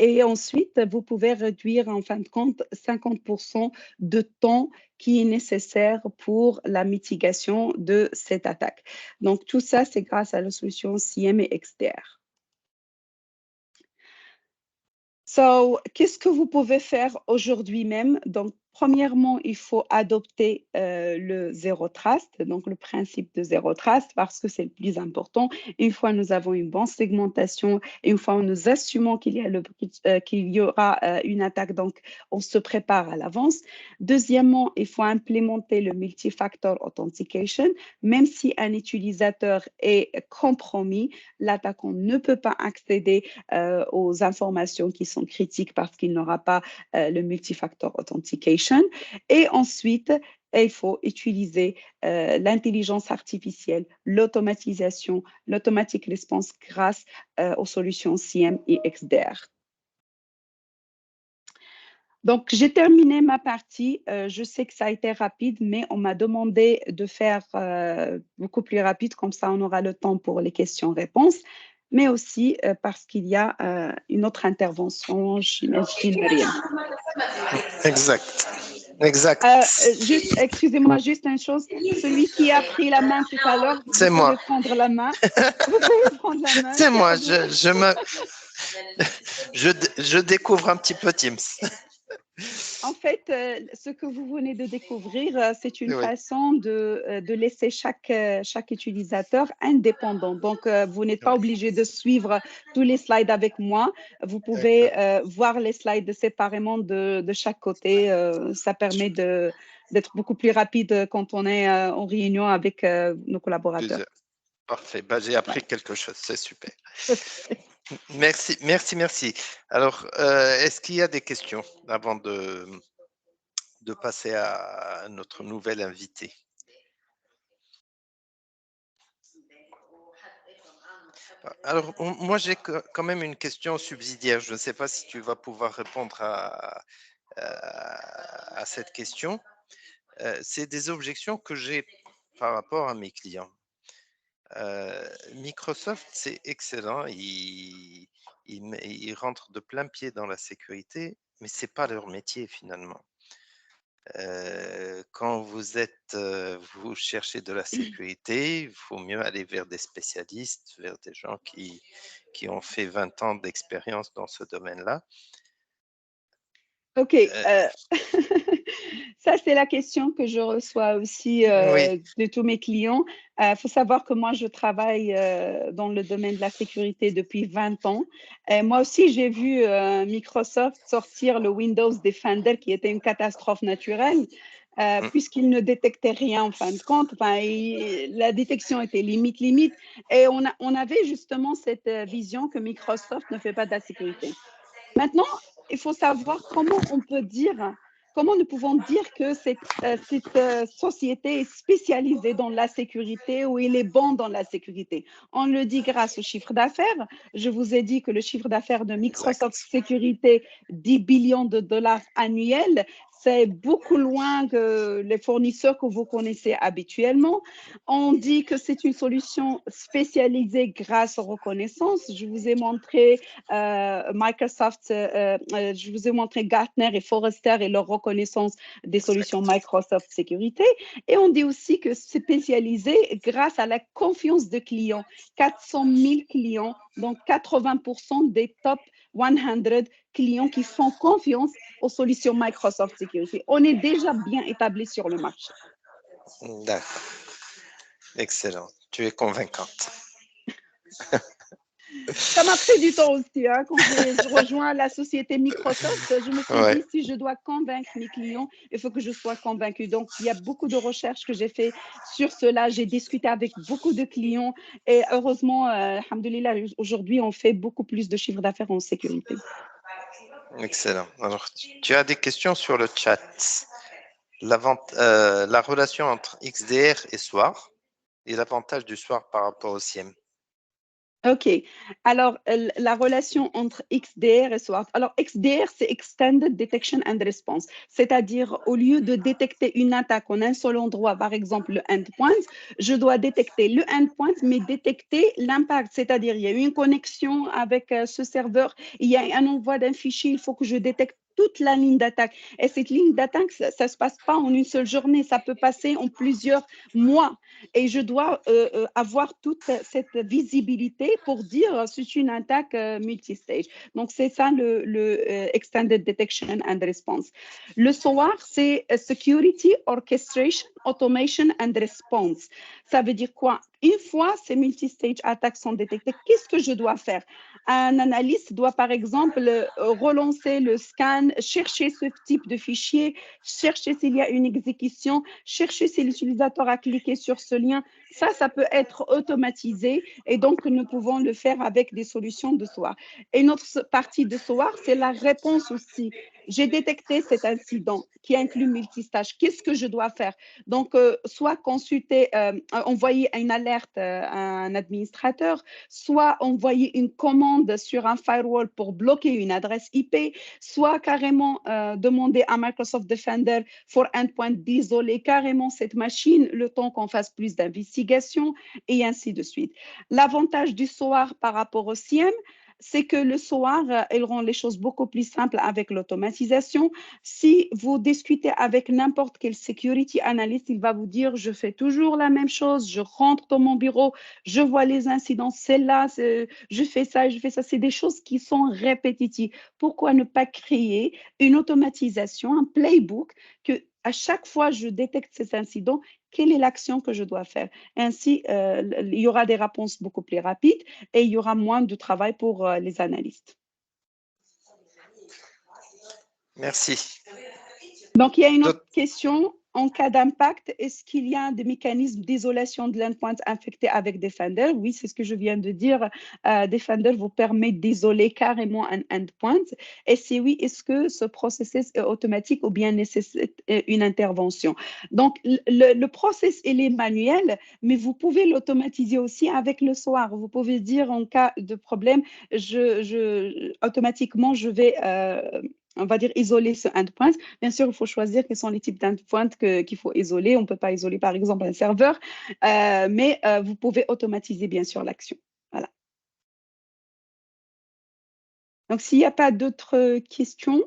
Et ensuite, vous pouvez réduire en fin de compte 50% de temps qui est nécessaire pour la mitigation de cette attaque. Donc, tout ça, c'est grâce à la solution CIEM et XDR. Qu'est-ce que vous pouvez faire aujourd'hui même? Donc, premièrement, il faut adopter le zéro trust, donc le principe de zéro trust, parce que c'est le plus important. Une fois nous avons une bonne segmentation, une fois nous assumons qu'il y aura une attaque, donc on se prépare à l'avance. Deuxièmement, il faut implémenter le multi-factor authentication. Même si un utilisateur est compromis, l'attaquant ne peut pas accéder aux informations qui sont critiques parce qu'il n'aura pas le multifactor authentication. Et ensuite, il faut utiliser l'intelligence artificielle, l'automatisation, l'automatic response grâce aux solutions CIEM et XDR. Donc, j'ai terminé ma partie. Je sais que ça a été rapide, mais on m'a demandé de faire beaucoup plus rapide, comme ça on aura le temps pour les questions-réponses, mais aussi parce qu'il y a une autre intervention, j'imagine, Mariam. Exact. Exact. Juste, excusez-moi, juste une chose. Celui qui a pris la main tout à l'heure, c'est vous moi. pouvez prendre la main. Vous pouvez prendre la main. C'est moi. Je découvre un petit peu Teams. En fait, ce que vous venez de découvrir, c'est une Oui. façon de laisser chaque utilisateur indépendant. Donc, vous n'êtes pas obligé de suivre tous les slides avec moi. Vous pouvez voir les slides séparément de chaque côté. Ça permet d'être beaucoup plus rapide quand on est en réunion avec nos collaborateurs. Parfait. Bah, j'ai appris quelque chose. C'est super. Merci, merci, merci. Alors, est-ce qu'il y a des questions avant de passer à notre nouvel invité? Alors, moi, j'ai quand même une question subsidiaire. Je ne sais pas si tu vas pouvoir répondre à cette question. C'est des objections que j'ai par rapport à mes clients. Microsoft, c'est excellent. Ils rentrent de plein pied dans la sécurité, mais ce n'est pas leur métier finalement. Quand vous cherchez de la sécurité, il faut mieux aller vers des spécialistes, vers des gens qui ont fait 20 ans d'expérience dans ce domaine-là. OK. Ça, c'est la question que je reçois aussi Oui. de tous mes clients. Faut savoir que moi, je travaille dans le domaine de la sécurité depuis 20 ans. Moi aussi, j'ai vu Microsoft sortir le Windows Defender qui était une catastrophe naturelle. Mm. puisqu'il ne détectait rien en fin de compte. Enfin, la détection était limite. Et on avait justement cette vision que Microsoft ne fait pas de la sécurité. Maintenant, il faut savoir comment nous pouvons dire que cette société est spécialisée dans la sécurité ou il est bon dans la sécurité. On le dit grâce au chiffre d'affaires. Je vous ai dit que le chiffre d'affaires de Microsoft Exact. Sécurité, 10 billions de dollars annuels, c'est beaucoup loin que les fournisseurs que vous connaissez habituellement. On dit que c'est une solution spécialisée grâce aux reconnaissances. Je vous ai montré Microsoft, je vous ai montré Gartner et Forrester et leur reconnaissance des solutions Exact. Microsoft Sécurité. Et on dit aussi que c'est spécialisé grâce à la confiance de clients. 400 000 clients, donc 80% des top 100 clients qui font confiance aux solutions Microsoft Security. On est déjà bien établi sur le marché. D'accord. Excellent. Tu es convaincante. Ça m'a pris du temps aussi. Hein. Quand j'ai rejoint la société Microsoft, je me suis Ouais. dit, si je dois convaincre mes clients, il faut que je sois convaincue. Donc, il y a beaucoup de recherches que j'ai fait sur cela. J'ai discuté avec beaucoup de clients et heureusement, alhamdoulilah, aujourd'hui, on fait beaucoup plus de chiffre d'affaires en sécurité. Excellent. Alors, tu as des questions sur le chat. La relation entre XDR et SOAR et l'avantage du SOAR par rapport au SIEM. OK. Alors, la relation entre XDR et SWOT. Alors, XDR, c'est Extended Detection and Response. C'est-à-dire, au lieu de détecter une attaque en un seul endroit, par exemple le endpoint, je dois détecter le endpoint, mais détecter l'impact. C'est-à-dire, il y a une connexion avec ce serveur, il y a un envoi d'un fichier, il faut que je détecte toute la ligne d'attaque. Et cette ligne d'attaque, ça ne se passe pas en une seule journée, ça peut passer en plusieurs mois. Et je dois avoir toute cette visibilité pour dire c'est une attaque multistage. Donc, c'est ça le Extended Detection and Response. Le SOAR, c'est Security Orchestration, Automation and Response. Ça veut dire quoi? Une fois ces multistage attaques sont détectées, qu'est-ce que je dois faire? Un analyste doit, par exemple, relancer le scan, chercher ce type de fichier, chercher s'il y a une exécution, chercher si l'utilisateur a cliqué sur ce lien. Ça peut être automatisé et donc nous pouvons le faire avec des solutions de SOAR. Et notre partie de SOAR, c'est la réponse aussi. J'ai détecté cet incident qui inclut multistage. Qu'est-ce que je dois faire? Donc, soit consulter, envoyer une alerte à un administrateur, soit envoyer une commande sur un firewall pour bloquer une adresse IP, soit carrément demander à Microsoft Defender for Endpoint d'isoler carrément cette machine le temps qu'on fasse plus d'investigation et ainsi de suite. L'avantage du SOAR par rapport au SIEM, c'est que le SOAR, il rend les choses beaucoup plus simples avec l'automatisation. Si vous discutez avec n'importe quel security analyst, il va vous dire, je fais toujours la même chose, je rentre dans mon bureau, je vois les incidents, c'est là, je fais ça, je fais ça. C'est des choses qui sont répétitives. Pourquoi ne pas créer une automatisation, un playbook que à chaque fois je détecte ces incidents, quelle est l'action que je dois faire? Ainsi, il y aura des réponses beaucoup plus rapides et il y aura moins de travail pour les analystes. Merci. Donc, il y a une autre question. En cas d'impact, est-ce qu'il y a des mécanismes d'isolation de l'endpoint infecté avec Defender? Oui, c'est ce que je viens de dire. Defender vous permet d'isoler carrément un endpoint. Et si oui, est-ce que ce processus est automatique ou bien nécessite une intervention? Donc, le process, il est manuel, mais vous pouvez l'automatiser aussi avec le SOAR. Vous pouvez dire en cas de problème, automatiquement, je vais on va dire isoler ce endpoint. Bien sûr, il faut choisir quels sont les types d'endpoints qu'il faut isoler. On ne peut pas isoler, par exemple, un serveur, mais vous pouvez automatiser, bien sûr, l'action. Voilà. Donc, s'il n'y a pas d'autres questions,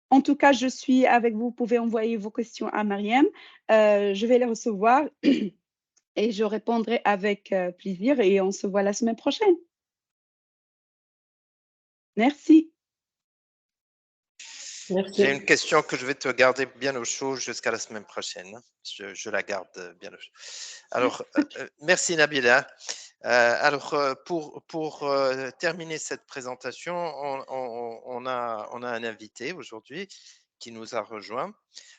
en tout cas, je suis avec vous. Vous pouvez envoyer vos questions à Mariam. Je vais les recevoir et je répondrai avec plaisir et on se voit la semaine prochaine. Merci. J'ai une question que je vais te garder bien au chaud jusqu'à la semaine prochaine. Je la garde bien au chaud. Alors, merci Nabila. Alors, pour terminer cette présentation, on a un invité aujourd'hui qui nous a rejoint.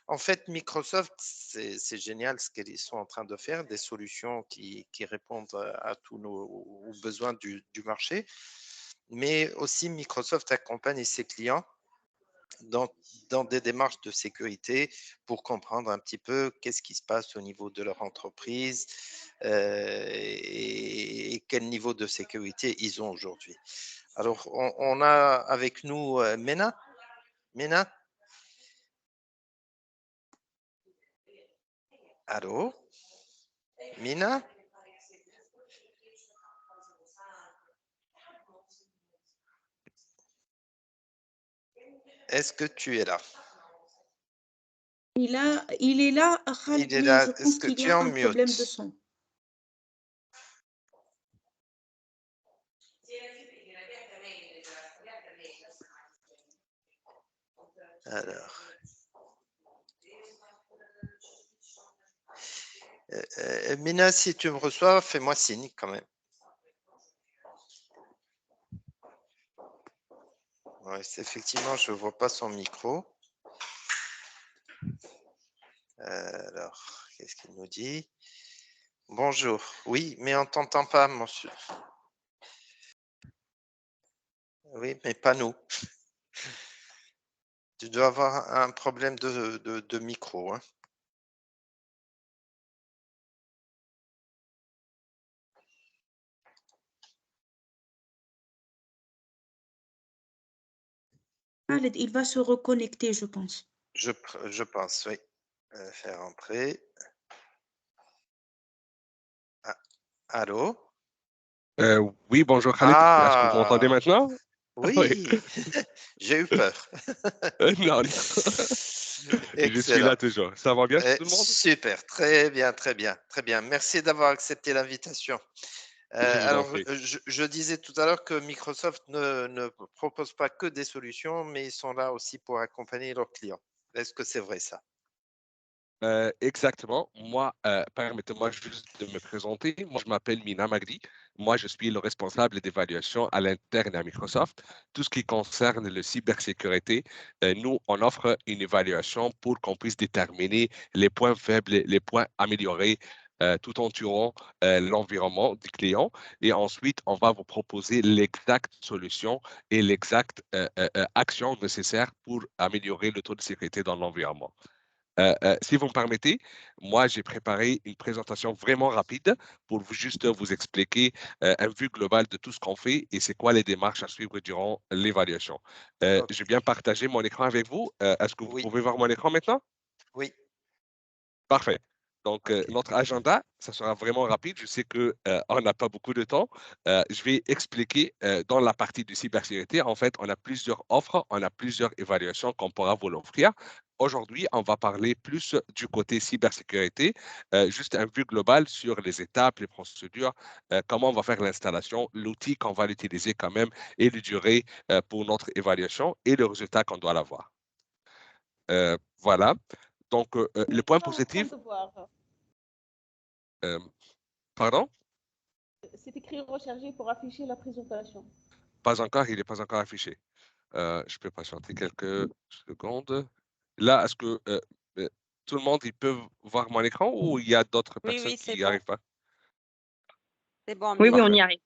En fait, Microsoft, c'est génial ce qu'ils sont en train de faire, des solutions qui répondent à tous nos besoins du marché. Mais aussi, Microsoft accompagne ses clients dans, dans des démarches de sécurité pour comprendre un petit peu qu'est-ce qui se passe au niveau de leur entreprise et quel niveau de sécurité ils ont aujourd'hui. Alors, on a avec nous Mena. Mena, allô? Mina? Est-ce que tu es là? Il est là, Khaled, Il est mais là. je Est-ce pense que qu'il y tu es a en un problème de mute? son. Alors, Mina, si tu me reçois, fais-moi signe quand même. Ouais, effectivement, je ne vois pas son micro. Alors, qu'est-ce qu'il nous dit? Bonjour. Oui, mais on ne t'entend pas, monsieur. Oui, mais pas nous. Tu dois avoir un problème de micro. Hein. Khaled, il va se reconnecter, je pense. Je pense, oui. Faire entrer. Ah, allô? Oui, bonjour Khalid. Est-ce que vous m'entendez Ah, maintenant? Oui. oui, j'ai eu peur. Non, non. Je suis Excellent. là toujours. Ça va bien tout le monde? Super, très bien, très bien, très bien. Merci d'avoir accepté l'invitation. Je vous en Alors, prie. je disais tout à l'heure que Microsoft ne propose pas que des solutions, mais ils sont là aussi pour accompagner leurs clients. Est-ce que c'est vrai ça? Exactement. Moi, permettez-moi juste de me présenter. Moi, je m'appelle Mina Magdi. Moi, je suis le responsable d'évaluation à l'interne à Microsoft. Tout ce qui concerne le cybersécurité, nous, on offre une évaluation pour qu'on puisse déterminer les points faibles, les points améliorés, tout en tuant l'environnement du client. Et ensuite, on va vous proposer l'exacte solution et l'exacte action nécessaire pour améliorer le taux de sécurité dans l'environnement. Si vous me permettez, moi, j'ai préparé une présentation vraiment rapide pour juste vous expliquer un vue globale de tout ce qu'on fait et c'est quoi les démarches à suivre durant l'évaluation. Ok. J'ai bien partagé mon écran avec vous. Est-ce que vous Oui, pouvez voir mon écran maintenant? oui, Parfait. Donc, ok. notre agenda, ça sera vraiment rapide. Je sais que, on n'a pas beaucoup de temps. Je vais expliquer dans la partie de cybersécurité. En fait, on a plusieurs offres, on a plusieurs évaluations qu'on pourra vous l'offrir. Aujourd'hui, on va parler plus du côté cybersécurité, juste un vue global sur les étapes, les procédures, comment on va faire l'installation, l'outil qu'on va l'utiliser quand même et les durées pour notre évaluation et le résultat qu'on doit avoir. Voilà. Donc, Il le n'est point pas en train positif, de voir. euh, pardon? C'est écrit recharger pour afficher la présentation. Pas encore, il n'est pas encore affiché. Je peux patienter quelques secondes. Là, est-ce que euh, tout le monde il peut voir mon écran ou il y a d'autres Oui, personnes oui, c'est qui n'y bon. arrivent pas? C'est bon, Oui, oui, Mina. on Parfait. y arrive.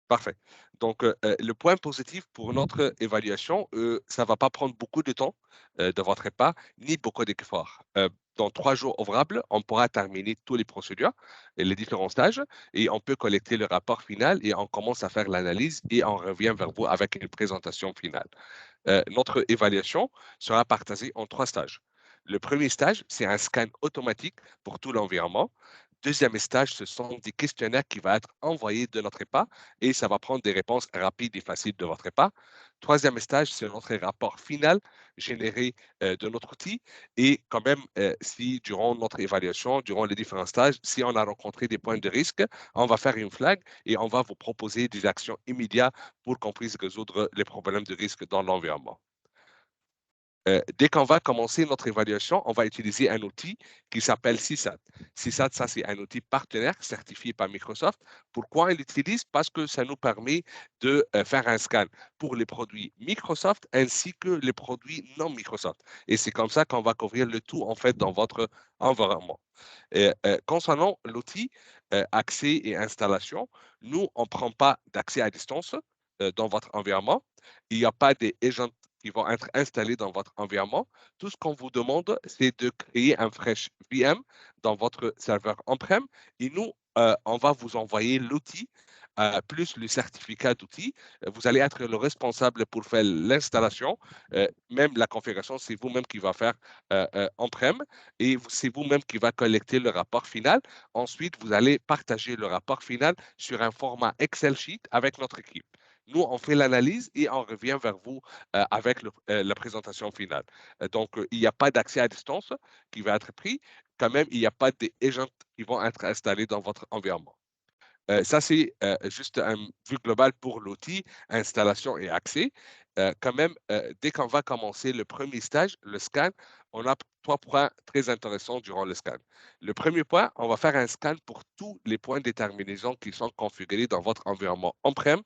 Parfait. Donc, le point positif pour notre évaluation, ça ne va pas prendre beaucoup de temps de votre part, ni beaucoup d'efforts. Dans 3 jours ouvrables, on pourra terminer toutes les procédures et les différents stages et on peut collecter le rapport final et on commence à faire l'analyse et on revient vers vous avec une présentation finale. Notre évaluation sera partagée en 3 stages. Le premier stage, c'est un scan automatique pour tout l'environnement. Deuxième stage, ce sont des questionnaires qui vont être envoyés de notre part et ça va prendre des réponses rapides et faciles de votre part. Troisième stage, c'est notre rapport final généré de notre outil. Et quand même, si durant notre évaluation, durant les différents stages, si on a rencontré des points de risque, on va faire une flag et on va vous proposer des actions immédiates pour qu'on puisse résoudre les problèmes de risque dans l'environnement. Dès qu'on va commencer notre évaluation, on va utiliser un outil qui s'appelle CSAT. CSAT, ça, c'est un outil partenaire certifié par Microsoft. Pourquoi on l'utilise? Parce que ça nous permet de faire un scan pour les produits Microsoft ainsi que les produits non Microsoft. Et c'est comme ça qu'on va couvrir le tout, en fait, dans votre environnement. Concernant l'outil accès et installation, nous, on ne prend pas d'accès à distance dans votre environnement. Il n'y a pas des agents qui vont être installés dans votre environnement. Tout ce qu'on vous demande, c'est de créer un fresh VM dans votre serveur on-prem et nous, on va vous envoyer l'outil plus le certificat d'outil. Vous allez être le responsable pour faire l'installation. Même la configuration, c'est vous-même qui va faire on-prem et c'est vous-même qui va collecter le rapport final. Ensuite, vous allez partager le rapport final sur un format Excel sheet avec notre équipe. Nous, on fait l'analyse et on revient vers vous avec la présentation finale. Donc, il n'y a pas d'accès à distance qui va être pris. Quand même, il n'y a pas d'agents qui vont être installés dans votre environnement. Ça, c'est juste une vue globale pour l'outil, installation et accès. Quand même, dès qu'on va commencer le premier stage, le scan, on a 3 points très intéressants durant le scan. Le premier point, on va faire un scan pour tous les points de déterminaison qui sont configurés dans votre environnement on-prem.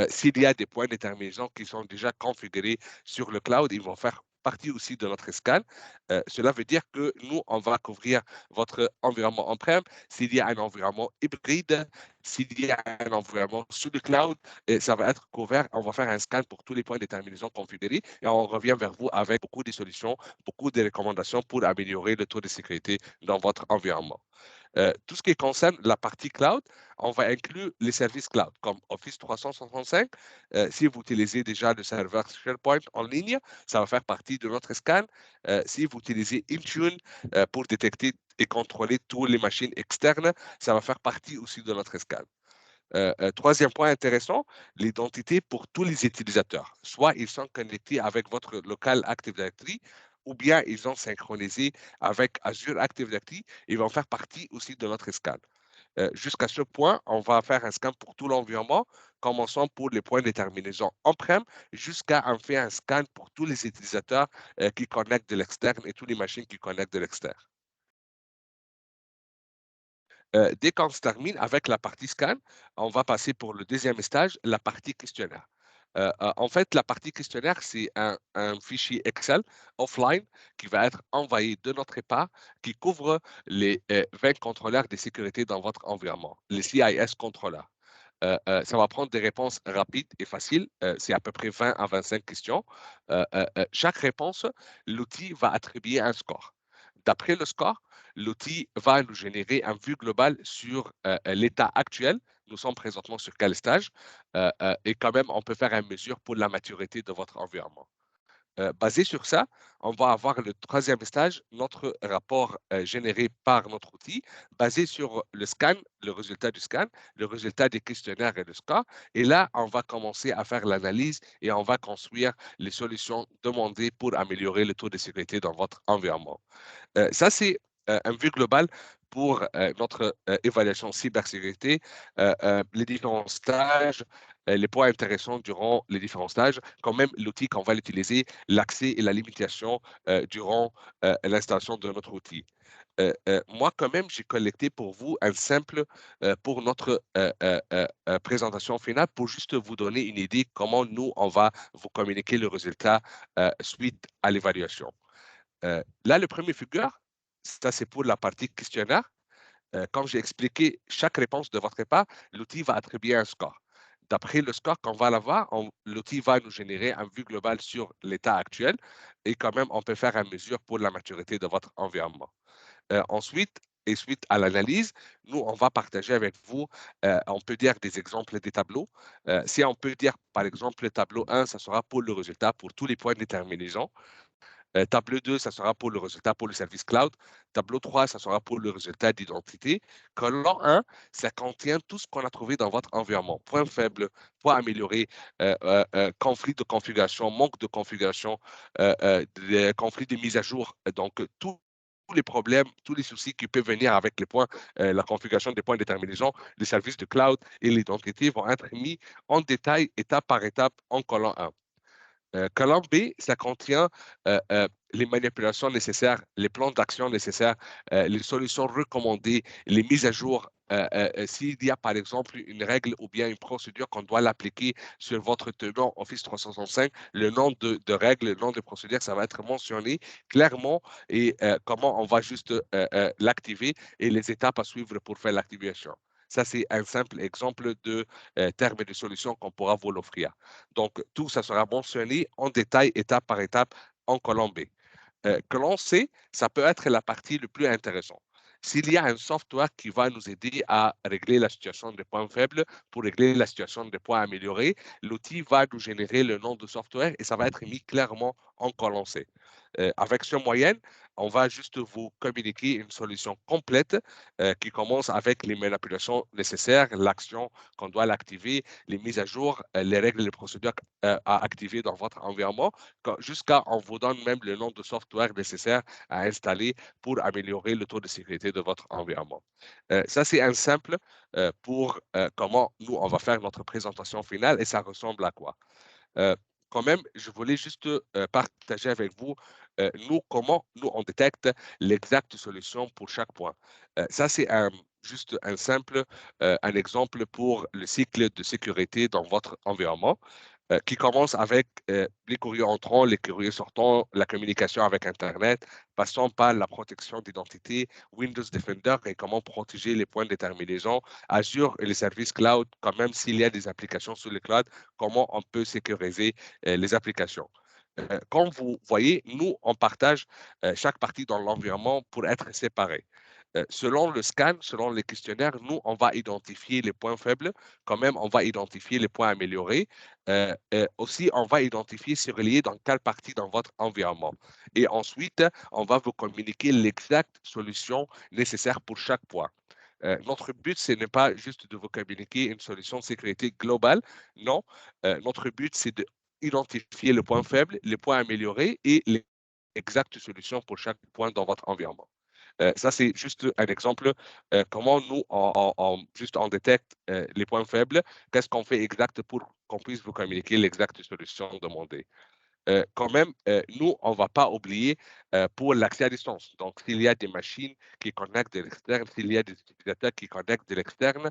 S'il y a des points de déterminaison qui sont déjà configurés sur le cloud, ils vont faire partie aussi de notre scan. Cela veut dire que nous, on va couvrir votre environnement on-prem. S'il y a un environnement hybride, s'il y a un environnement sous le cloud, ça va être couvert. On va faire un scan pour tous les points de déterminaison configurés et on revient vers vous avec beaucoup de solutions, beaucoup de recommandations pour améliorer le taux de sécurité dans votre environnement. Tout ce qui concerne la partie cloud, on va inclure les services cloud comme Office 365. Si vous utilisez déjà le serveur SharePoint en ligne, ça va faire partie de notre scan. Si vous utilisez Intune pour détecter et contrôler toutes les machines externes, ça va faire partie aussi de notre scan. Troisième point intéressant, l'identité pour tous les utilisateurs. Soit ils sont connectés avec votre local Active Directory, ou bien ils ont synchronisé avec Azure Active Directory. Ils vont faire partie aussi de notre scan. Jusqu'à ce point, on va faire un scan pour tout l'environnement, commençant pour les points de déterminaison on-prem, jusqu'à en faire un scan pour tous les utilisateurs qui connectent de l'externe et toutes les machines qui connectent de l'externe. Dès qu'on se termine avec la partie scan, on va passer pour le deuxième stage, la partie questionnaire. En fait, la partie questionnaire, c'est un fichier Excel offline qui va être envoyé de notre part, qui couvre les 20 contrôleurs de sécurité dans votre environnement, les CIS contrôleurs. Ça va prendre des réponses rapides et faciles. C'est à peu près 20 à 25 questions. Chaque réponse, l'outil va attribuer un score. D'après le score, l'outil va nous générer une vue globale sur l'état actuel. Nous sommes présentement sur quel stage et quand même, on peut faire une mesure pour la maturité de votre environnement. Basé sur ça, on va avoir le troisième stage, notre rapport généré par notre outil, basé sur le scan, le résultat du scan, le résultat des questionnaires et le score. Et là, on va commencer à faire l'analyse et on va construire les solutions demandées pour améliorer le taux de sécurité dans votre environnement. Ça, c'est une vue globale pour notre évaluation cybersécurité, les différents stages, les points intéressants durant les différents stages, quand même l'outil qu'on va l'utiliser, l'accès et la limitation durant l'installation de notre outil. Moi, quand même, j'ai collecté pour vous un simple pour notre présentation finale pour juste vous donner une idée comment nous, on va vous communiquer le résultat suite à l'évaluation. Là, le premier figure, ça c'est pour la partie questionnaire. Comme j'ai expliqué, chaque réponse de votre part, l'outil va attribuer un score. D'après le score qu'on va avoir, l'outil va nous générer une vue globale sur l'état actuel et quand même, on peut faire une mesure pour la maturité de votre environnement. Ensuite, et suite à l'analyse, nous, on va partager avec vous, on peut dire des exemples des tableaux. Si on peut dire, par exemple, le tableau 1, ça sera pour le résultat pour tous les points de déterminaison. Tableau 2, ça sera pour le résultat pour le service cloud. Tableau 3, ça sera pour le résultat d'identité. Colonne 1, ça contient tout ce qu'on a trouvé dans votre environnement. Point faible, point amélioré, conflit de configuration, manque de configuration, conflit de mise à jour. Donc, tous les problèmes, tous les soucis qui peuvent venir avec les points, la configuration des points de déterminaison, les services de cloud et l'identité vont être mis en détail, étape par étape, en colonne 1. Colonne B, ça contient les manipulations nécessaires, les plans d'action nécessaires, les solutions recommandées, les mises à jour. S'il y a par exemple une règle ou bien une procédure qu'on doit l'appliquer sur votre tenant Office 365, le nom de règle, le nom de procédure, ça va être mentionné clairement et comment on va juste l'activer et les étapes à suivre pour faire l'activation. Ça, c'est un simple exemple de terme et de solution qu'on pourra vous l'offrir. Donc, tout ça sera mentionné en détail, étape par étape, en colonne B. Colonne C, ça peut être la partie le plus intéressante. S'il y a un software qui va nous aider à régler la situation des points faibles pour régler la situation des points améliorés, l'outil va nous générer le nom de software et ça va être mis clairement en colonne C. Avec ce moyen, on va juste vous communiquer une solution complète qui commence avec les manipulations nécessaires, l'action qu'on doit l'activer, les mises à jour, les règles et les procédures à activer dans votre environnement, jusqu'à on vous donne même le nom de software nécessaire à installer pour améliorer le taux de sécurité de votre environnement. Ça, c'est un simple pour comment nous, on va faire notre présentation finale et ça ressemble à quoi? Quand même, je voulais juste partager avec vous, comment nous, on détecte l'exacte solution pour chaque point. Ça, c'est juste un simple, un exemple pour le cycle de sécurité dans votre environnement qui commence avec les courriers entrants, les courriers sortants, la communication avec Internet, passant par la protection d'identité, Windows Defender et comment protéger les points de terminaison, Azure et les services cloud, quand même s'il y a des applications sur le cloud, comment on peut sécuriser les applications. Comme vous voyez, nous, on partage chaque partie dans l'environnement pour être séparés. Selon le scan, selon les questionnaires, nous, on va identifier les points faibles, quand même, on va identifier les points améliorés. Aussi, on va identifier surveiller dans quelle partie dans votre environnement. Et ensuite, on va vous communiquer l'exacte solution nécessaire pour chaque point. Notre but, ce n'est pas juste de vous communiquer une solution de sécurité globale. Non, notre but, c'est d'identifier le point faible, les points améliorés et l'exacte solution pour chaque point dans votre environnement. Ça, c'est juste un exemple comment nous, juste on détecte les points faibles, qu'est-ce qu'on fait exact pour qu'on puisse vous communiquer l'exacte solution demandée. Quand même, nous, on ne va pas oublier pour l'accès à distance. Donc, s'il y a des machines qui connectent de l'externe, s'il y a des utilisateurs qui connectent de l'externe,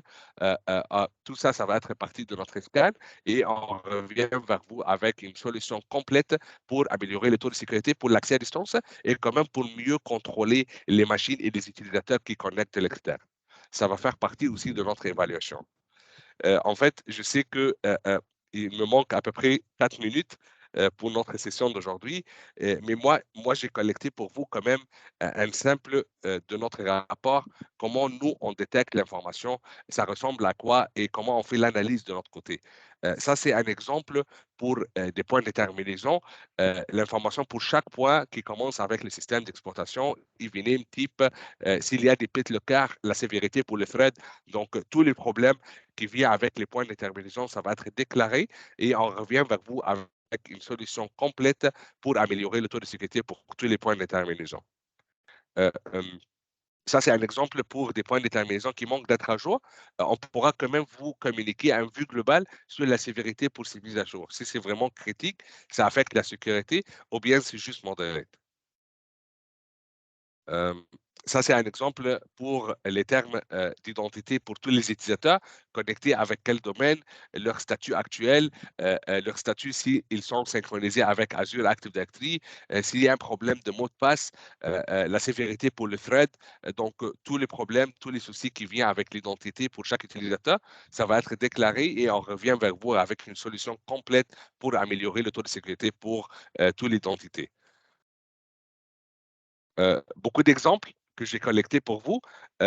tout ça, ça va être partie de notre scan et on revient vers vous avec une solution complète pour améliorer le taux de sécurité pour l'accès à distance et quand même pour mieux contrôler les machines et les utilisateurs qui connectent de l'externe. Ça va faire partie aussi de notre évaluation. En fait, je sais que il me manque à peu près 4 minutes pour notre session d'aujourd'hui, mais moi j'ai collecté pour vous quand même un simple de notre rapport, comment nous, on détecte l'information, ça ressemble à quoi et comment on fait l'analyse de notre côté. Ça, c'est un exemple pour des points de déterminaison. L'information pour chaque point qui commence avec le système d'exploitation, IVNAME, type, s'il y a des pits locars, la sévérité pour les threads, donc tous les problèmes qui viennent avec les points de déterminaison, ça va être déclaré et on revient vers vous avec une solution complète pour améliorer le taux de sécurité pour tous les points de déterminaison. Ça, c'est un exemple pour des points de déterminaison qui manquent d'être à jour. On pourra quand même vous communiquer un vue globale sur la sévérité pour ces mises à jour. Si c'est vraiment critique, ça affecte la sécurité ou bien c'est juste modéré. Ça, c'est un exemple pour les termes d'identité pour tous les utilisateurs connectés avec quel domaine, leur statut actuel, leur statut s'ils sont synchronisés avec Azure Active Directory, s'il y a un problème de mot de passe, la sévérité pour le thread. Donc, tous les problèmes, tous les soucis qui viennent avec l'identité pour chaque utilisateur, ça va être déclaré et on revient vers vous avec une solution complète pour améliorer le taux de sécurité pour toute l'identité. Beaucoup d'exemples que j'ai collectés pour vous.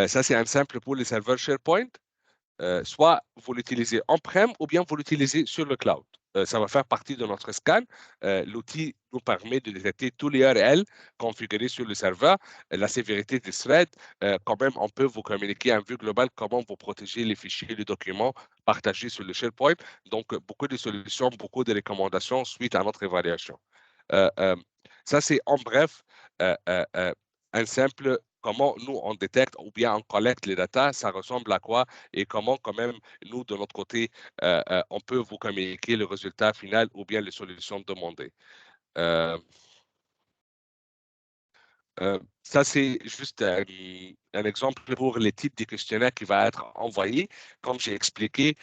Ça, c'est un simple pour les serveurs SharePoint. Soit vous l'utilisez on-prem ou bien vous l'utilisez sur le cloud. Ça va faire partie de notre scan. L'outil nous permet de détecter tous les URL configurés sur le serveur, la sévérité des threads. Quand même, on peut vous communiquer un vue globale comment vous protégez les fichiers et les documents partagés sur le SharePoint. Donc, beaucoup de solutions, beaucoup de recommandations suite à notre évaluation. Ça, c'est en bref un simple comment nous, on détecte ou bien on collecte les datas, ça ressemble à quoi et comment quand même, nous, de notre côté, on peut vous communiquer le résultat final ou bien les solutions demandées. Ça, c'est juste un exemple pour les types de questionnaires qui va être envoyé. Comme j'ai expliqué,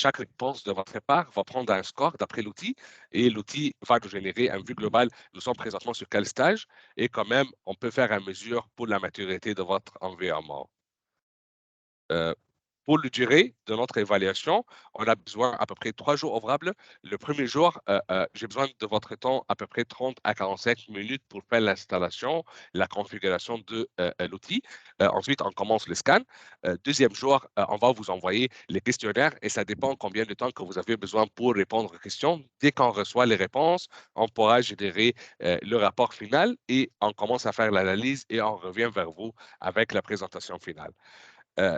chaque réponse de votre part va prendre un score d'après l'outil et l'outil va nous générer un vue globale. Nous sommes présentement sur quel stage et quand même, on peut faire une mesure pour la maturité de votre environnement. Pour la durée de notre évaluation, on a besoin à peu près 3 jours ouvrables. Le premier jour, j'ai besoin de votre temps à peu près 30 à 45 minutes pour faire l'installation, la configuration de l'outil. Ensuite, on commence le scan. Deuxième jour, on va vous envoyer les questionnaires et ça dépend combien de temps que vous avez besoin pour répondre aux questions. Dès qu'on reçoit les réponses, on pourra générer le rapport final et on commence à faire l'analyse et on revient vers vous avec la présentation finale.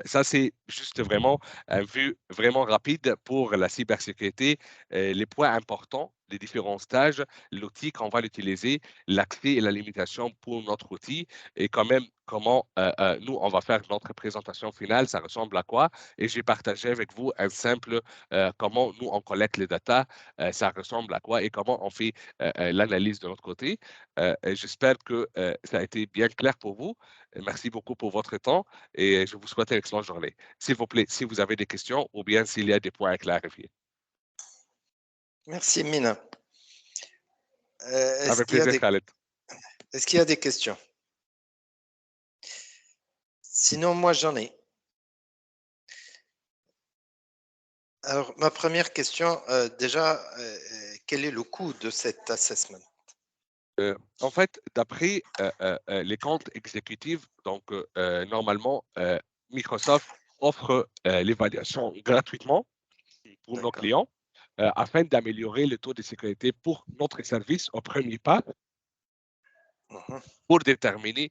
Ça, c'est juste vraiment un vue vraiment rapide pour la cybersécurité, les points importants, les différents stages, l'outil qu'on va l'utiliser, l'accès et la limitation pour notre outil et quand même comment nous, on va faire notre présentation finale, ça ressemble à quoi. Et j'ai partagé avec vous un simple comment nous, on collecte les datas, ça ressemble à quoi et comment on fait l'analyse de notre côté. J'espère que ça a été bien clair pour vous. Merci beaucoup pour votre temps et je vous souhaite une excellente journée. S'il vous plaît, si vous avez des questions ou bien s'il y a des points à clarifier. Merci, Mina. Est-ce Avec qu'il y a plaisir, Khaled. est-ce qu'il y a des questions? Sinon, moi, j'en ai. Alors, ma première question, déjà, quel est le coût de cet assessment? En fait, d'après les comptes exécutifs, donc normalement, Microsoft offre l'évaluation gratuitement pour nos D'accord. clients afin d'améliorer le taux de sécurité pour notre service au premier pas Mhm. pour déterminer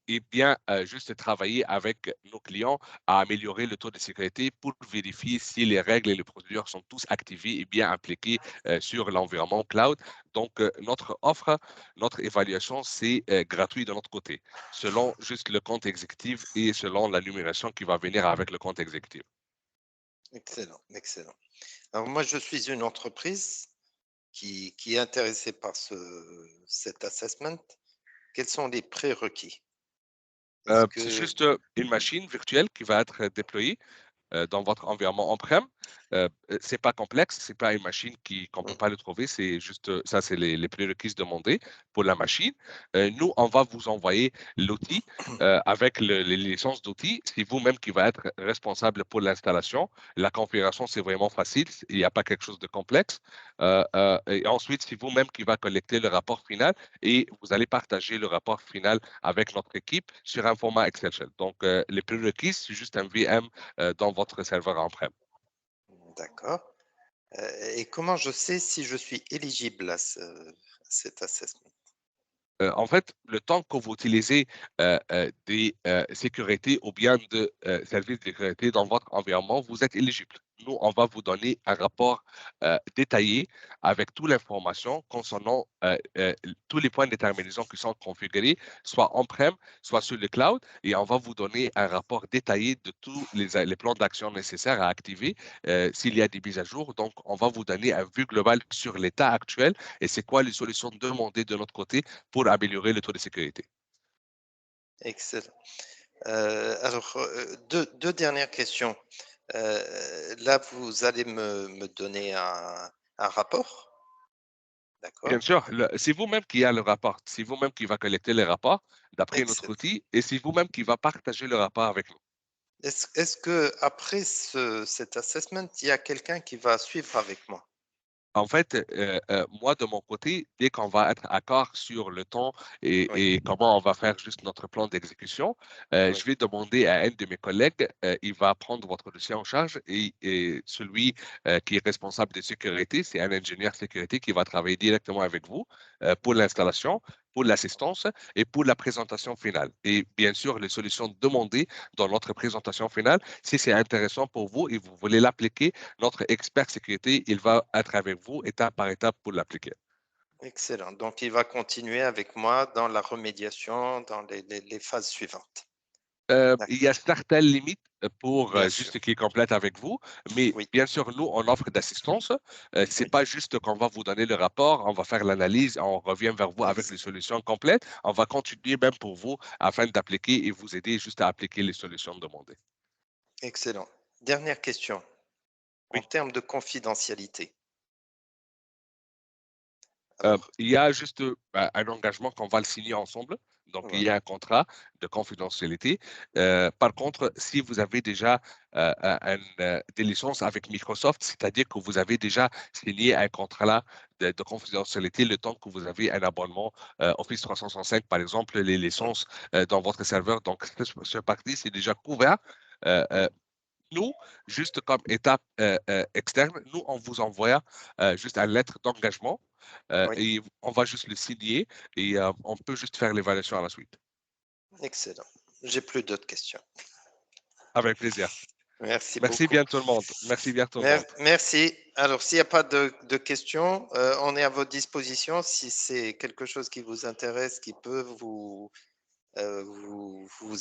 et bien juste travailler avec nos clients à améliorer le taux de sécurité pour vérifier si les règles et les procédures sont tous activées et bien appliquées sur l'environnement cloud. Donc, notre offre, notre évaluation, c'est gratuit de notre côté, selon juste le compte exécutif et selon la numération qui va venir avec le compte exécutif. Excellent, excellent. Alors, moi, je suis une entreprise qui est intéressée par cet assessment. Quels sont les prérequis? Est-ce C'est que... juste une machine virtuelle qui va être déployée dans votre environnement on-prem. C'est pas complexe, c'est pas une machine qu'on peut pas le trouver, c'est juste ça, c'est les prérequis demandés pour la machine. Nous, on va vous envoyer l'outil avec les licences d'outils. C'est vous-même qui va être responsable pour l'installation. La configuration, c'est vraiment facile, il n'y a pas quelque chose de complexe. Et ensuite, c'est vous-même qui va collecter le rapport final et vous allez partager le rapport final avec notre équipe sur un format Excel sheet. Donc, les prérequis, c'est juste un VM dans votre serveur on-prem. D'accord. Et comment je sais si je suis éligible à cet assessment? En fait, le temps que vous utilisez des sécurités ou bien de services de sécurité dans votre environnement, vous êtes éligible. Nous, on va vous donner un rapport détaillé avec toute l'information concernant tous les points de déterminaison qui sont configurés, soit on-prem, soit sur le cloud, et on va vous donner un rapport détaillé de tous les plans d'action nécessaires à activer s'il y a des mises à jour. Donc, on va vous donner un vue globale sur l'état actuel et c'est quoi les solutions demandées de notre côté pour améliorer le taux de sécurité. Excellent. Alors, deux dernières questions. Là, vous allez me donner un rapport, Bien d'accord? sûr, c'est vous-même qui a le rapport, c'est vous-même qui va collecter les rapports d'après notre Excellent. outil et c'est vous-même qui va partager le rapport avec nous. Est-ce que après cet assessment, il y a quelqu'un qui va suivre avec moi? En fait, moi, de mon côté, dès qu'on va être d'accord sur le temps Oui, et comment on va faire juste notre plan d'exécution, oui. je vais demander à un de mes collègues, il va prendre votre dossier en charge et celui qui est responsable de sécurité, c'est un ingénieur sécurité qui va travailler directement avec vous pour l'installation, pour l'assistance et pour la présentation finale. Et bien sûr, les solutions demandées dans notre présentation finale, si c'est intéressant pour vous et vous voulez l'appliquer, notre expert sécurité, il va être avec vous étape par étape pour l'appliquer. Excellent. Donc, il va continuer avec moi dans la remédiation, dans les phases suivantes. Il y a certaines limites pour Bien juste sûr. qu'il complète avec vous, mais Oui. bien sûr, nous, on offre d'assistance. C'est Oui. pas juste qu'on va vous donner le rapport, on va faire l'analyse, on revient vers vous avec les solutions complètes. On va continuer même pour vous afin d'appliquer et vous aider juste à appliquer les solutions demandées. Excellent. Dernière question. En Oui. termes de confidentialité. Il y a juste un engagement qu'on va le signer ensemble. Donc, il y a un contrat de confidentialité. Par contre, si vous avez déjà des licences avec Microsoft, c'est-à-dire que vous avez déjà signé un contrat de confidentialité le temps que vous avez un abonnement Office 365, par exemple, les licences dans votre serveur. Donc, ce parti, c'est déjà couvert. Nous, juste comme étape externe, nous, on vous envoie juste une lettre d'engagement et on va juste le signer et on peut juste faire l'évaluation à la suite. Excellent. J'ai plus d'autres questions. Avec plaisir. Merci Merci beaucoup. bien tout le monde. Merci bien tout le monde. Merci. Alors, s'il n'y a pas de questions, on est à votre disposition. Si c'est quelque chose qui vous intéresse, qui peut vous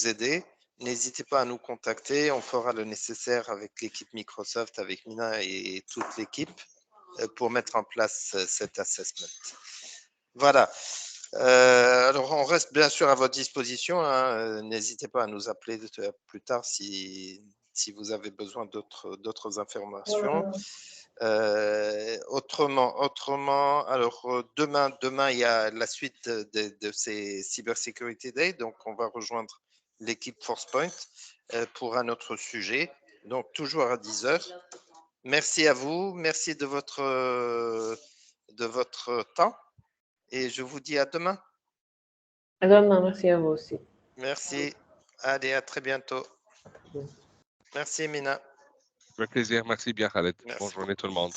aider, n'hésitez pas à nous contacter. On fera le nécessaire avec l'équipe Microsoft, avec Mina et toute l'équipe pour mettre en place cet assessment. Voilà. Alors, on reste bien sûr à votre disposition, hein. N'hésitez pas à nous appeler plus tard si vous avez besoin d'autres informations. Autrement, alors demain, il y a la suite de ces Cybersecurity Day, donc on va rejoindre l'équipe ForcePoint pour un autre sujet, donc toujours à 10h. Merci à vous, merci de votre temps et je vous dis à demain. À demain, merci à vous aussi. Merci. Allez, à très bientôt. Merci, Mina. Avec plaisir. Merci bien, Khaled. Merci Bonne journée tout le monde.